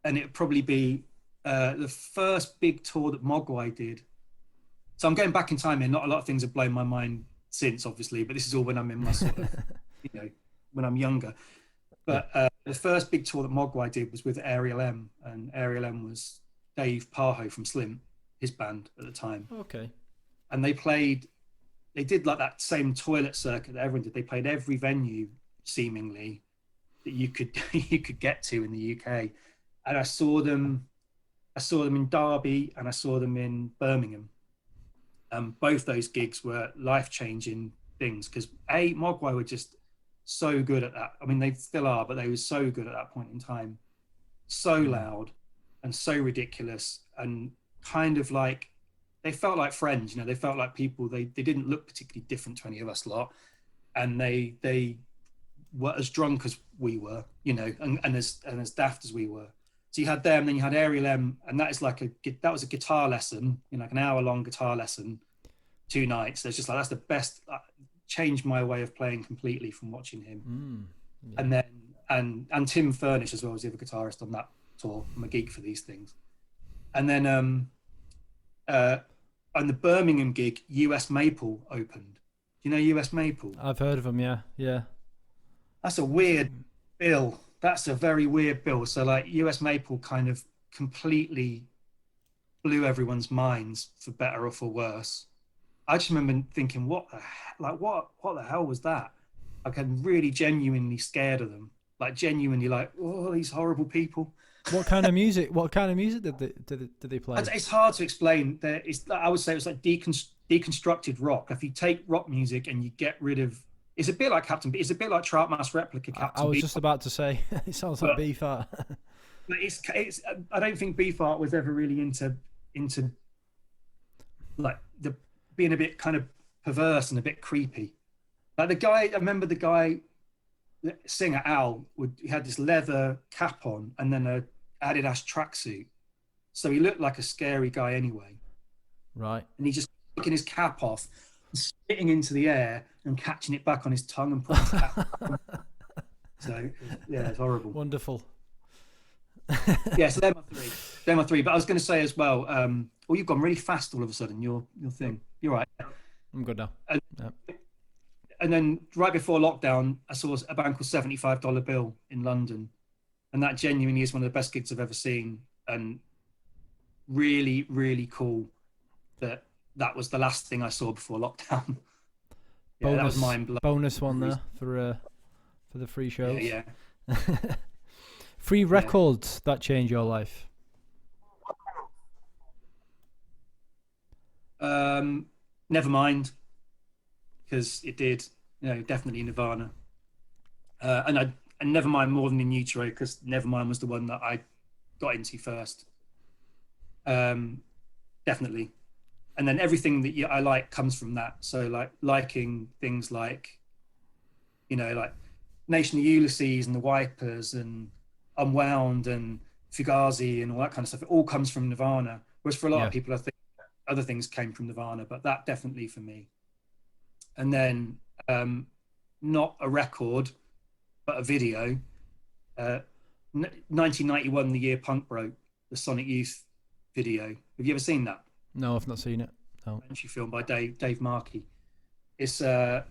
S2: it'd probably be the first big tour that Mogwai did. So I'm going back in time here. Not a lot of things have blown my mind since, obviously, but this is all when I'm in my sort of, you know, when I'm younger. But the first big tour that Mogwai did was with Ariel M, and Ariel M was Dave Parho from Slim, his band at the time.
S1: Okay.
S2: And they did like that same toilet circuit that everyone did. They played every venue seemingly that you could get to in the UK. And I saw them in Derby and I saw them in Birmingham. Both those gigs were life-changing things because Mogwai were just so good at that. I mean, they still are, but they were so good at that point in time. So loud and so ridiculous and kind of like, they felt like friends, you know, they felt like people, they didn't look particularly different to any of us lot. And they were as drunk as we were, you know, and as daft as we were. So you had them, then you had Ariel M, and that was a guitar lesson, you know, like an hour-long guitar lesson, 2 nights. So it's just like, that's the best, changed my way of playing completely from watching him. Yeah. And then, and Tim Furnish as well was the other guitarist on that tour. I'm a geek for these things. And then on the Birmingham gig, US Maple opened. Do you know US Maple?
S1: I've heard of them, yeah.
S2: That's a weird bill. That's a very weird bill. So like US Maple kind of completely blew everyone's minds for better or for worse. I just remember thinking, what the hell was that? Like, I'm really genuinely scared of them. Like genuinely like, oh, these horrible people.
S1: What kind of music did they play?
S2: It's hard to explain. I would say it was like deconstructed rock. If you take rock music and you get rid of, it's a bit like It's a bit like Troutmouse Replica.
S1: I was just about to say, it sounds like Beefheart.
S2: But it's. I don't think Beefheart was ever really into like being a bit kind of perverse and a bit creepy. Like I remember the guy, the singer Al, he had this leather cap on and then a Adidas tracksuit, so he looked like a scary guy anyway. Right. And he just taking his cap off, spitting into the air and catching it back on his tongue and putting his cap on. So yeah, it's horrible.
S1: Wonderful.
S2: Yeah, so they're my three. But I was going to say as well, you've gone really fast all of a sudden. Your thing. You're right.
S1: I'm good now.
S2: And then right before lockdown, I saw a band called $75 Bill in London. And that genuinely is one of the best gigs I've ever seen. And really, really cool that was the last thing I saw before lockdown. Yeah, that was mind-blowing.
S1: Bonus one there for the free shows.
S2: Yeah.
S1: Free records that change your life.
S2: Nevermind, because it did. You know, definitely Nirvana. And Nevermind more than In Utero, because Nevermind was the one that I got into first. Definitely. and then everything that I like comes from that. So like liking things like, like Nation of Ulysses and the Wipers and Unwound and Fugazi and all that kind of stuff. It all comes from Nirvana. Whereas for a lot of people, I think other things came from Nirvana, but that definitely for me. And then not a record, but a video. 1991, the year punk broke, the Sonic Youth video. Have you ever seen that?
S1: No, I've not seen it. No.
S2: Documentary film by Dave Markey. It's a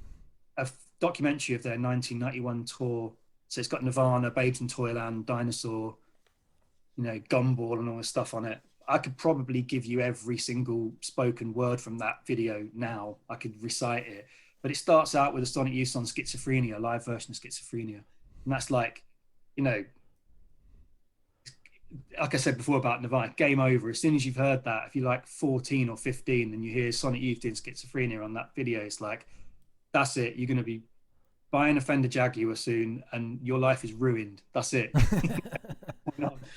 S2: documentary of their 1991 tour. So it's got Nirvana, Babes in Toyland, Dinosaur, Gumball and all this stuff on it. I could probably give you every single spoken word from that video now. I could recite it. But it starts out with a Sonic Youth song, Schizophrenia, a live version of Schizophrenia. And that's like, like I said before about Nirvana, game over. As soon as you've heard that, if you're like 14 or 15 and you hear Sonic Youth doing Schizophrenia on that video, it's like, that's it. You're going to be buying a Fender Jaguar soon and your life is ruined. That's it.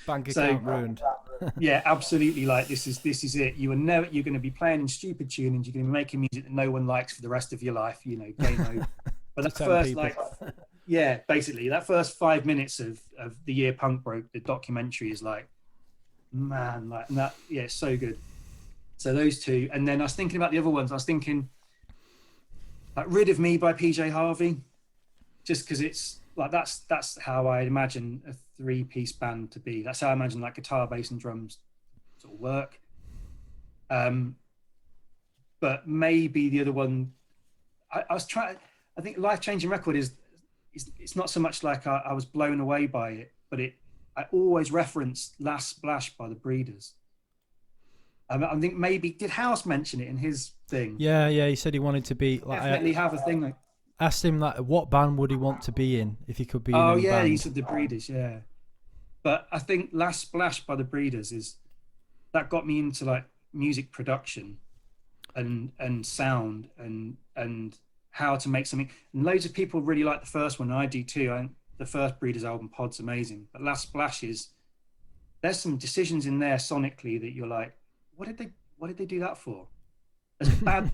S1: Bank account ruined.
S2: Yeah, absolutely. Like this is it. You're going to be playing in stupid tunings. You're going to be making music that no one likes for the rest of your life. Game over. But that first, basically that first 5 minutes of the year punk broke, the documentary is like, man, like and that. Yeah, it's so good. So those two, and then I was thinking about the other ones. I was thinking, like "Rid of Me" by PJ Harvey, just because it's like that's how I imagine a 3-piece band to be. That's how I imagine like guitar, bass, and drums sort of work. But maybe the other one, I was trying. I think Life Changing Record is it's not so much like I was blown away by it, but I always reference Last Splash by the Breeders. I think maybe did House mention it in his thing?
S1: Yeah, he said he wanted to be like
S2: definitely have a thing like.
S1: Asked him like what band would he want to be in if he could be in a band.
S2: He said the Breeders, yeah. But I think Last Splash by the Breeders that got me into like music production and sound and how to make something. And loads of people really like the first one. I do too. I think the first Breeders album, Pod's amazing. But Last Splash there's some decisions in there sonically that you're like, what did they do that for? There's bad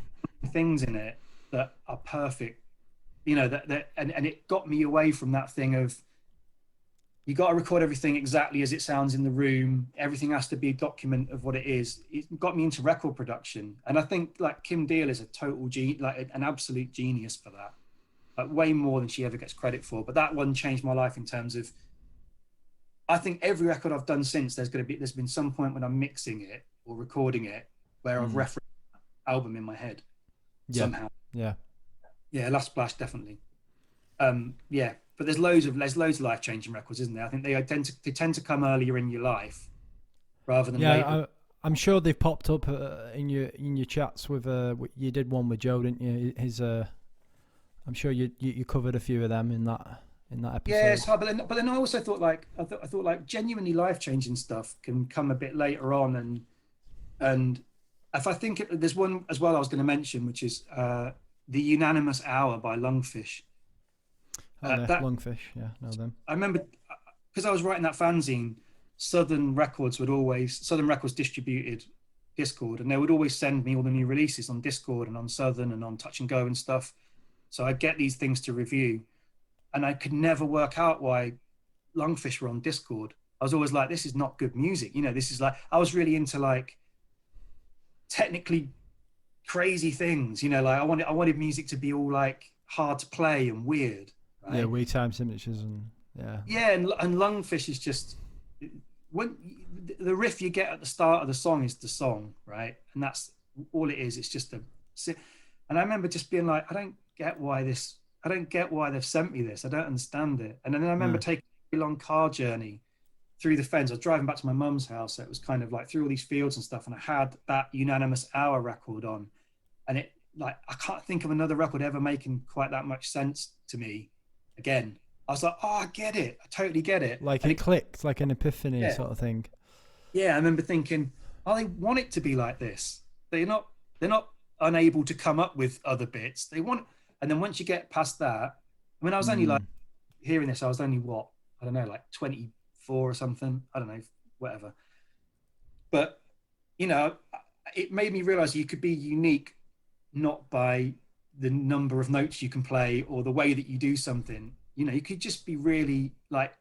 S2: things in it that are perfect. That and it got me away from that thing of you got to record everything exactly as it sounds in the room. Everything has to be a document of what it is. It got me into record production, and I think like Kim Deal is a total an absolute genius for that. Like way more than she ever gets credit for. But that one changed my life in terms of. I think every record I've done since there's been some point when I'm mixing it or recording it where I've referenced that album in my head somehow. Yeah, Last Splash definitely. But there's loads of life-changing records, isn't there? I think they tend to come earlier in your life rather than later.
S1: I'm sure they've popped up in your chats with you did one with Joe, didn't you? I'm sure you covered a few of them in that episode.
S2: Yeah, it's hard, but then I also thought I thought like genuinely life-changing stuff can come a bit later on, and if I think there's one as well I was going to mention, which is The Unanimous Hour by Lungfish.
S1: Lungfish, yeah, know them.
S2: I remember because I was writing that fanzine, Southern Records distributed Discord, and they would always send me all the new releases on Discord and on Southern and on Touch and Go and stuff. So I'd get these things to review, and I could never work out why Lungfish were on Discord. I was always like, this is not good music. This is like, I was really into like technically crazy things, like I wanted music to be all like hard to play and weird. Right?
S1: Yeah, weird time signatures and
S2: and Lungfish is just when the riff you get at the start of the song is the song, right? And that's all it is. It's just and I remember just being like, I don't get why they've sent me this. I don't understand it. And then I remember taking a long car journey through the fens. I was driving back to my mum's house. So it was kind of like through all these fields and stuff. And I had that Unanimous Hour record on, and it like, I can't think of another record ever making quite that much sense to me again. I was like, oh, I get it. I totally get it.
S1: Like it clicked, like an epiphany sort of thing.
S2: Yeah, I remember thinking, oh, they want it to be like this. They're not unable to come up with other bits. They want, and then once you get past that, I mean, I was only like hearing this. I was only I don't know, like 24 or something. I don't know, whatever. But it made me realize you could be unique not by the number of notes you can play or the way that you do something. You could just be really like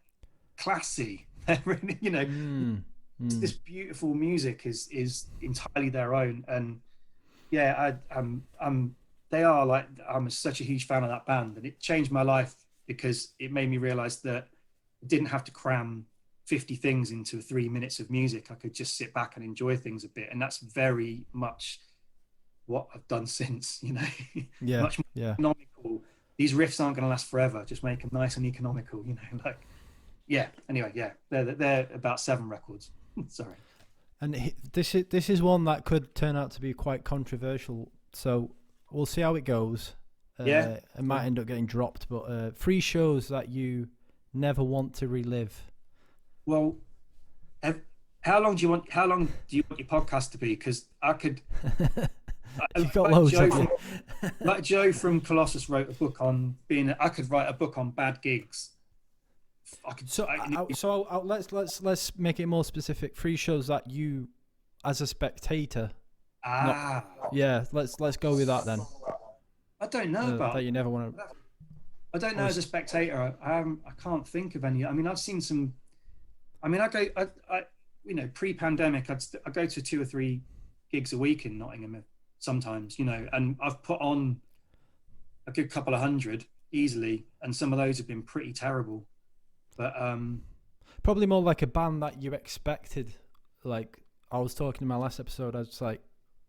S2: classy. Really, this beautiful music is entirely their own. And yeah, they are like, I'm such a huge fan of that band, and it changed my life because it made me realize that I didn't have to cram 50 things into 3 minutes of music. I could just sit back and enjoy things a bit. And that's very much what I've done since,
S1: Yeah.
S2: Much more economical. These riffs aren't going to last forever. Just make them nice and economical, like, yeah. Anyway, yeah, they're about 7 records. Sorry.
S1: And this is one that could turn out to be quite controversial. So we'll see how it goes.
S2: Yeah.
S1: It might end up getting dropped, but 3 shows that you never want to relive.
S2: Well, how long do you want your podcast to be? Because I could.
S1: You've got loads of you.
S2: Like Joe from Colossus wrote a book on I could write a book on bad gigs.
S1: Let's make it more specific. 3 shows that you, as a spectator. Let's go with that then.
S2: I don't know about
S1: that. You never want to.
S2: I don't know as a spectator. I can't think of any. I mean, I've seen some. I mean, pre-pandemic, I go to 2 or 3 gigs a week in Nottingham sometimes, and I've put on a good couple of hundred easily, and some of those have been pretty terrible. But
S1: probably more like a band that you expected. Like I was talking in my last episode, I was like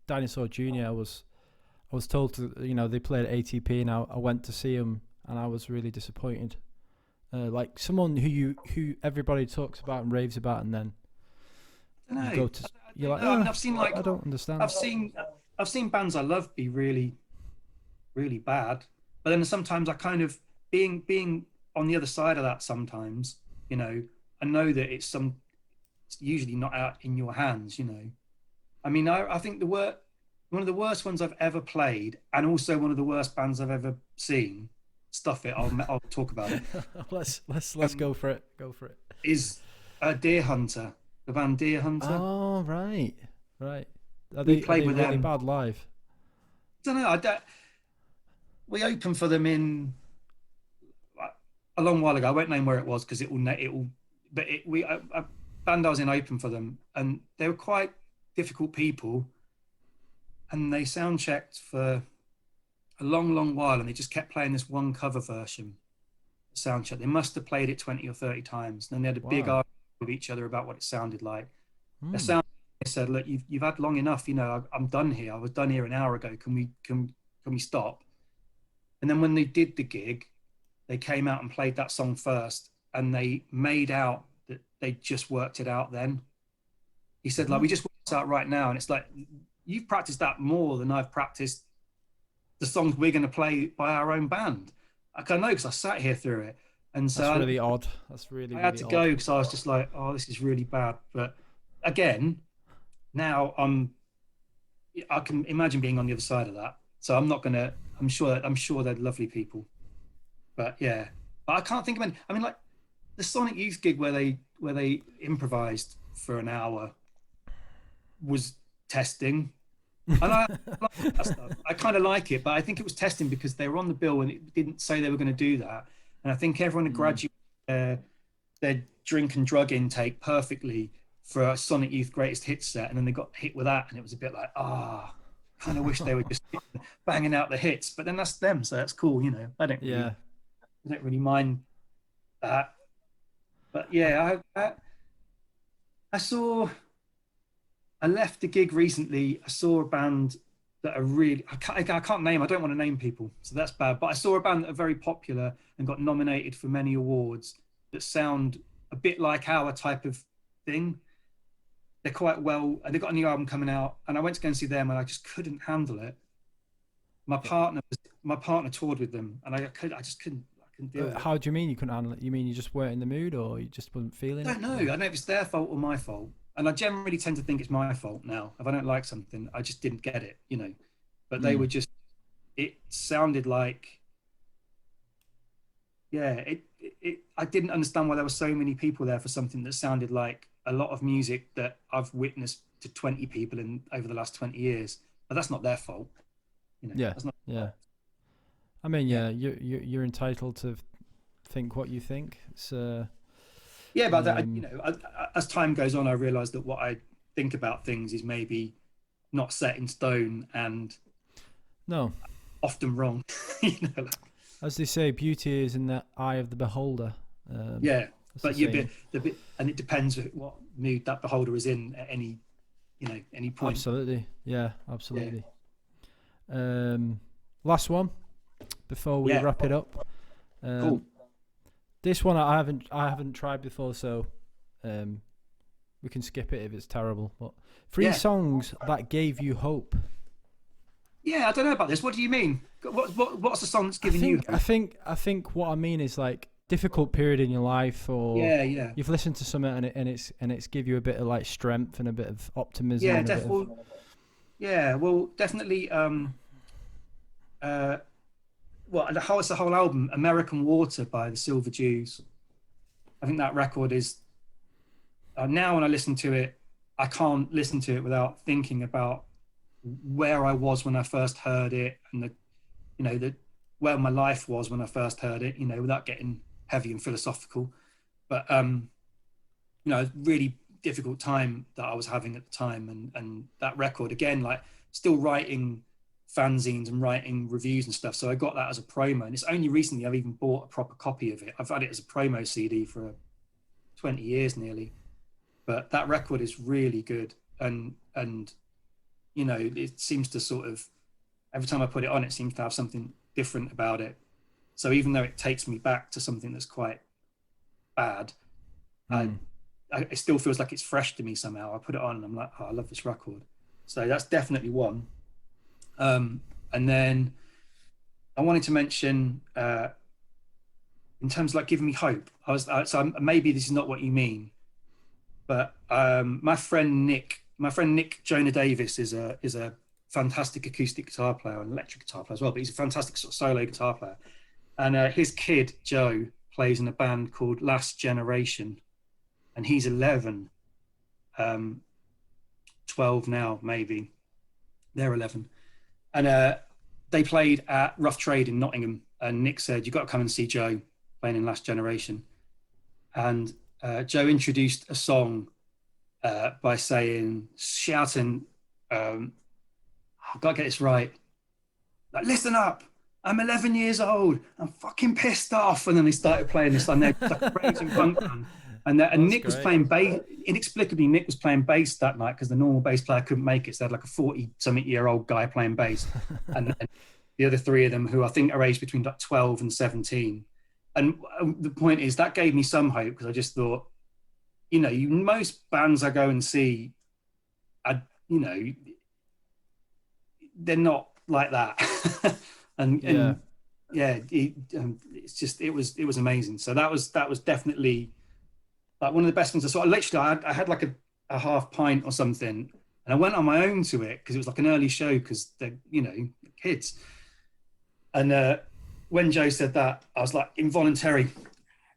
S1: Dinosaur Jr. I was told to, they played at ATP, and I went to see them, and I was really disappointed. Like someone who everybody talks about and raves about, and then you go to, you're like,
S2: I've seen
S1: I don't understand.
S2: I've seen bands I love be really, really bad, but then sometimes I kind of being on the other side of that. Sometimes, I know that it's usually not out in your hands. I mean, I think one of the worst ones I've ever played, and also one of the worst bands I've ever seen. Stuff it. I'll talk about it.
S1: let's go for it. Go for it.
S2: Is Deerhunter, the band Deerhunter?
S1: Oh right.
S2: We played with
S1: really
S2: them.
S1: Bad live.
S2: I don't know. We opened for them in a long while ago. I won't name where it was because it will. But a band I was in opened for them, and they were quite difficult people, and they sound checked for a long while, and they just kept playing this one cover version sound check. They must have played it 20 or 30 times. And then they had a big argument with each other about what it sounded like. They said, look, you've had long enough, I'm done here. I was done here an hour ago. Can we stop? And then when they did the gig, they came out and played that song first, and they made out that they just worked it out then. He said, we just worked it out right now. And it's like, you've practiced that more than I've practiced the songs we're going to play by our own band. I can know because I sat here through it, and so
S1: that's really odd. That's really.
S2: I had to go because I was just like, "Oh, this is really bad." But again, now I can imagine being on the other side of that. So I'm not gonna. I'm sure they're lovely people. But yeah, but I can't think of any. I mean, like the Sonic Youth gig where they improvised for an hour was testing. And I like that stuff. I kind of like it, but I think it was testing because they were on the bill and it didn't say they were going to do that. And I think everyone had graduated their drink and drug intake perfectly for a Sonic Youth Greatest Hits set, and then they got hit with that, and it was a bit like, kind of wish they were just banging out the hits. But then that's them, so that's cool, I don't really mind that. But yeah, I left the gig recently. I saw a band that are really, I can't name, I don't want to name people, so that's bad. But I saw a band that are very popular and got nominated for many awards that sound a bit like our type of thing. They're quite well, and they've got a new album coming out, and I went to go and see them, and I just couldn't handle it. My partner toured with them, and I just couldn't deal with it.
S1: How do you mean you couldn't handle it? You mean you just weren't in the mood, or you just wasn't feeling it?
S2: I don't know. I don't know if it's their fault or my fault. And I generally tend to think it's my fault now. If I don't like something, I just didn't get it, But they were just, it sounded like, I didn't understand why there were so many people there for something that sounded like a lot of music that I've witnessed to 20 people over the last 20 years, but that's not their fault.
S1: Yeah.
S2: That's not
S1: I mean, you're entitled to think what you think. So
S2: but as time goes on, I realize that what I think about things is maybe not set in stone and
S1: no,
S2: often wrong.
S1: As they say, beauty is in the eye of the beholder.
S2: But and it depends what mood that beholder is in at any point.
S1: Absolutely, absolutely. Last one before we wrap it up.
S2: Cool.
S1: This one I haven't tried before, so we can skip it if it's terrible. But 3 songs that gave you hope.
S2: Yeah, I don't know about this. What do you mean? What's the song that's giving you hope?
S1: I think what I mean is like difficult period in your life, or you've listened to something and it's give you a bit of like strength and a bit of optimism.
S2: Yeah, definitely. Well, definitely. It's the whole album, American Water by the Silver Jews. I think that record is now when I listen to it, I can't listen to it without thinking about where I was when I first heard it, and where my life was when I first heard it, without getting heavy and philosophical. But really difficult time that I was having at the time, and that record again, like still writing fanzines and writing reviews and stuff. So I got that as a promo, and it's only recently I've even bought a proper copy of it. I've had it as a promo CD for 20 years nearly, but that record is really good. And it seems to sort of, every time I put it on, it seems to have something different about it. So even though it takes me back to something that's quite bad, it still feels like it's fresh to me somehow. I put it on and I'm like, oh, I love this record. So that's definitely one. And then I wanted to mention, in terms of like giving me hope, so maybe this is not what you mean, but my friend Nick Jonah Davis is a fantastic acoustic guitar player and electric guitar player as well, but he's a fantastic sort of solo guitar player. And his kid Joe plays in a band called Last Generation, and he's 11, 12 now maybe. They're 11. And they played at Rough Trade in Nottingham, and Nick said, "You've got to come and see Joe playing in Last Generation." And Joe introduced a song by shouting, I've got to get this right, like, "Listen up, I'm 11 years old, I'm fucking pissed off." And then they started playing this song, like a raging punk band. And Nick was playing bass. Inexplicably, Nick was playing bass that night because the normal bass player couldn't make it. So they had like a 40-something-year-old guy playing bass. And then the other 3 of them, who I think are aged between like 12 and 17. And the point is, that gave me some hope, because I just thought, most bands I go and see, they're not like that. It's just, it was amazing. So that was definitely like one of the best ones I saw. Literally, I had like a half pint or something, and I went on my own to it because it was like an early show, because they're kids. And when Joe said that, I was like involuntary,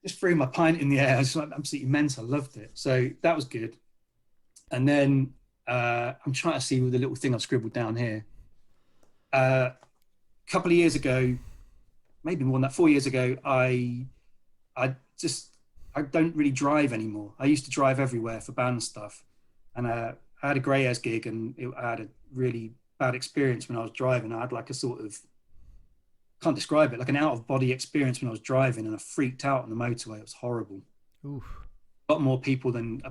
S2: just threw my pint in the air. I was like absolutely mental. I loved it. So that was good. And then I'm trying to see with the little thing I've scribbled down here. A couple of years ago, maybe more than that, 4 years ago, I don't really drive anymore. I used to drive everywhere for band stuff, and I had a Grey Hairs gig, and I had a really bad experience when I was driving. I had like a sort of, can't describe it, like an out-of-body experience when I was driving, and I freaked out on the motorway. It was horrible.
S1: Oof.
S2: A lot more people than I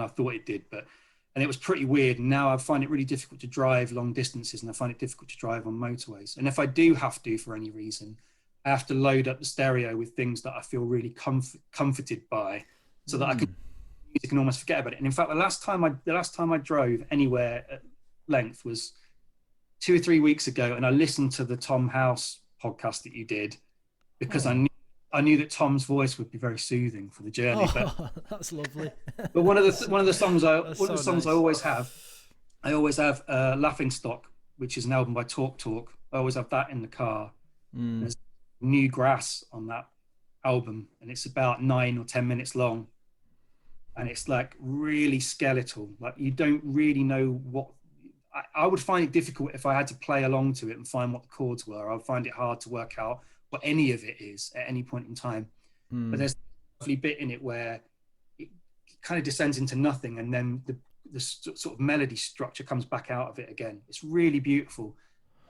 S2: thought it did, and it was pretty weird. And now I find it really difficult to drive long distances, and I find it difficult to drive on motorways. And if I do have to, for any reason, I have to load up the stereo with things that I feel really comforted by, so that I can almost forget about it. And in fact, the last time I drove anywhere at length was 2 or 3 weeks ago, and I listened to the Tom House podcast that you did, because I knew that Tom's voice would be very soothing for the journey.
S1: That's lovely.
S2: But one of the songs I always have, Laughing Stock, which is an album by Talk Talk. I always have that in the car. There's New Grass on that album, and it's about 9 or 10 minutes long. and it's like really skeletal. Like you don't really know what. I would find it difficult if I had to play along to it and find what the chords were. I would find it hard to work out what any of it is at any point in time. But there's a lovely bit in it where it kind of descends into nothing, and then the sort of melody structure comes back out of it again. It's really beautiful,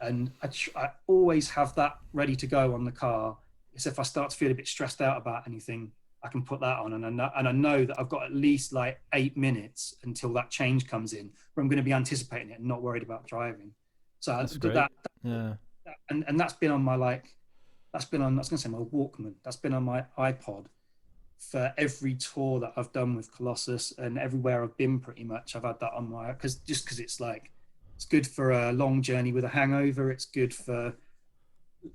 S2: and I always have that ready to go on the car. It's if I start to feel a bit stressed out about anything, I can put that on, and I know that I've got at least like 8 minutes until that change comes in, where I'm going to be anticipating it and not worried about driving. So that's great. And that's been on my I was going to say my Walkman. That's been on my iPod for every tour that I've done with Colossus, and everywhere I've been pretty much. I've had that on my, because it's like, it's good for a long journey with a hangover. It's good for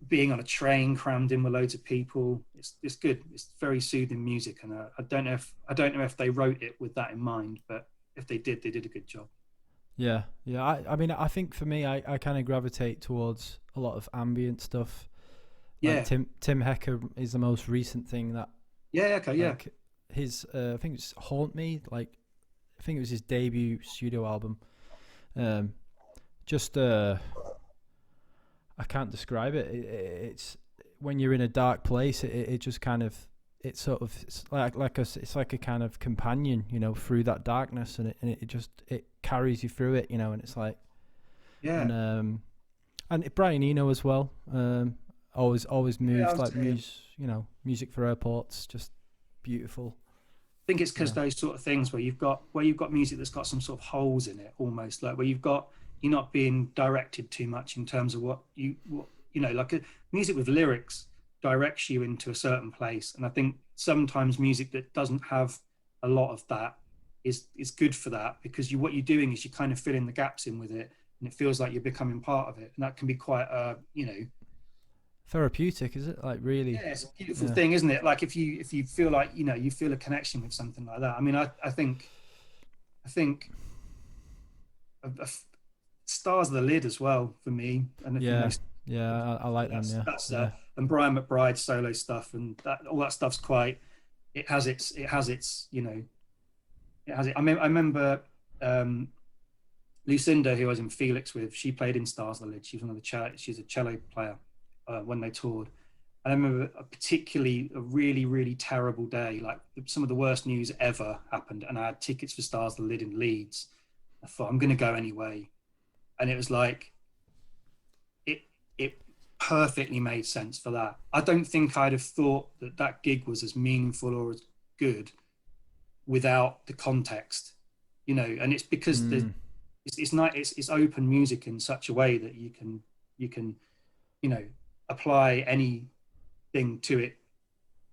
S2: being on a train crammed in with loads of people. It's good. It's very soothing music, and I don't know if they wrote it with that in mind, but if they did a good job.
S1: Yeah. I mean, I think for me, I kind of gravitate towards a lot of ambient stuff. Like Tim Hecker is the most recent thing that. His I think it's Haunt Me. I think it was his debut studio album. I can't describe it. It's when you're in a dark place, it just kind of, it's like a kind of companion, through that darkness, and it carries you through it, and it's like, and Brian Eno as well. Always moves music for airports, just beautiful.
S2: I think it's because those sort of things where you've got music that's got some sort of holes in it, almost like where you're not being directed too much in terms of what music with lyrics directs you into a certain place. And I think sometimes music that doesn't have a lot of that is good for that, because what you're doing is you kind of fill in the gaps in with it, and it feels like you're becoming part of it, and that can be quite
S1: therapeutic, is it? Like, really?
S2: Yeah, it's a beautiful thing, isn't it? Like if you feel like you feel a connection with something like that. I mean, I think Stars of the Lid as well for me. And
S1: I like them. Yeah,
S2: and Brian McBride's solo stuff, and all that stuff's quite. It has its. I remember Lucinda, who I was in Felix with. She played in Stars of the Lid. She was one of the she's a cello player when they toured. And I remember a really, really terrible day. Like some of the worst news ever happened, and I had tickets for Stars of the Lid in Leeds. I thought, I'm going to go anyway. And it was like, it perfectly made sense for that. I don't think I'd have thought that gig was as meaningful or as good without the context, and it's because it's open music in such a way that you can apply anything to it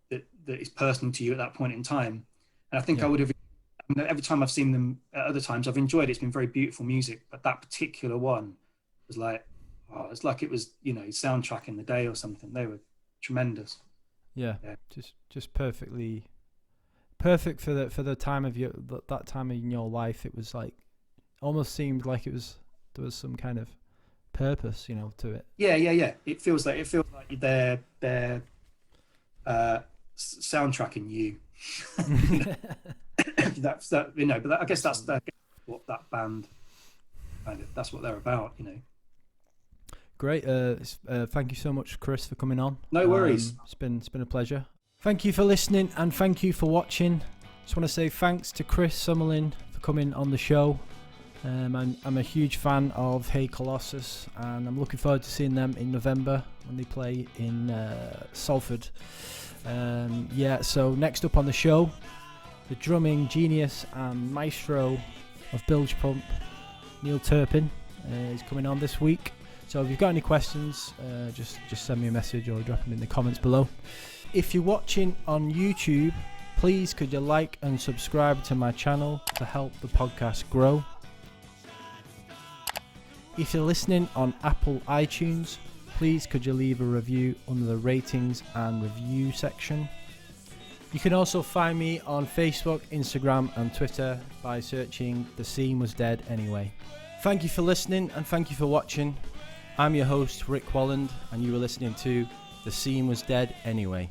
S2: that is personal to you at that point in time. And I think I would have, every time I've seen them at other times, I've enjoyed it. It's been very beautiful music, but that particular one was like, it's like it was, soundtrack in the day or something. They were tremendous.
S1: Yeah. Just perfect for the time of that time in your life. It was like, almost seemed like there was some kind of purpose, to it.
S2: Yeah. It feels like they're soundtracking you. That's that, but I guess that's what that band that's what they're about,
S1: Great. Thank you so much, Chris, for coming on.
S2: No worries.
S1: It's been a pleasure. Thank you for listening, and thank you for watching. Just want to say thanks to Chris Summerlin for coming on the show. I'm a huge fan of Hey Colossus, and I'm looking forward to seeing them in November when they play in Salford. So next up on the show, the drumming genius and maestro of Bilge Pump, Neil Turpin, is coming on this week. So if you've got any questions, just send me a message or drop them in the comments below. If you're watching on YouTube, please could you like and subscribe to my channel to help the podcast grow. If you're listening on Apple iTunes, please could you leave a review under the ratings and review section. You can also find me on Facebook, Instagram and Twitter by searching The Scene Was Dead Anyway. Thank you for listening, and thank you for watching. I'm your host, Rick Walland, and you were listening to The Scene Was Dead Anyway.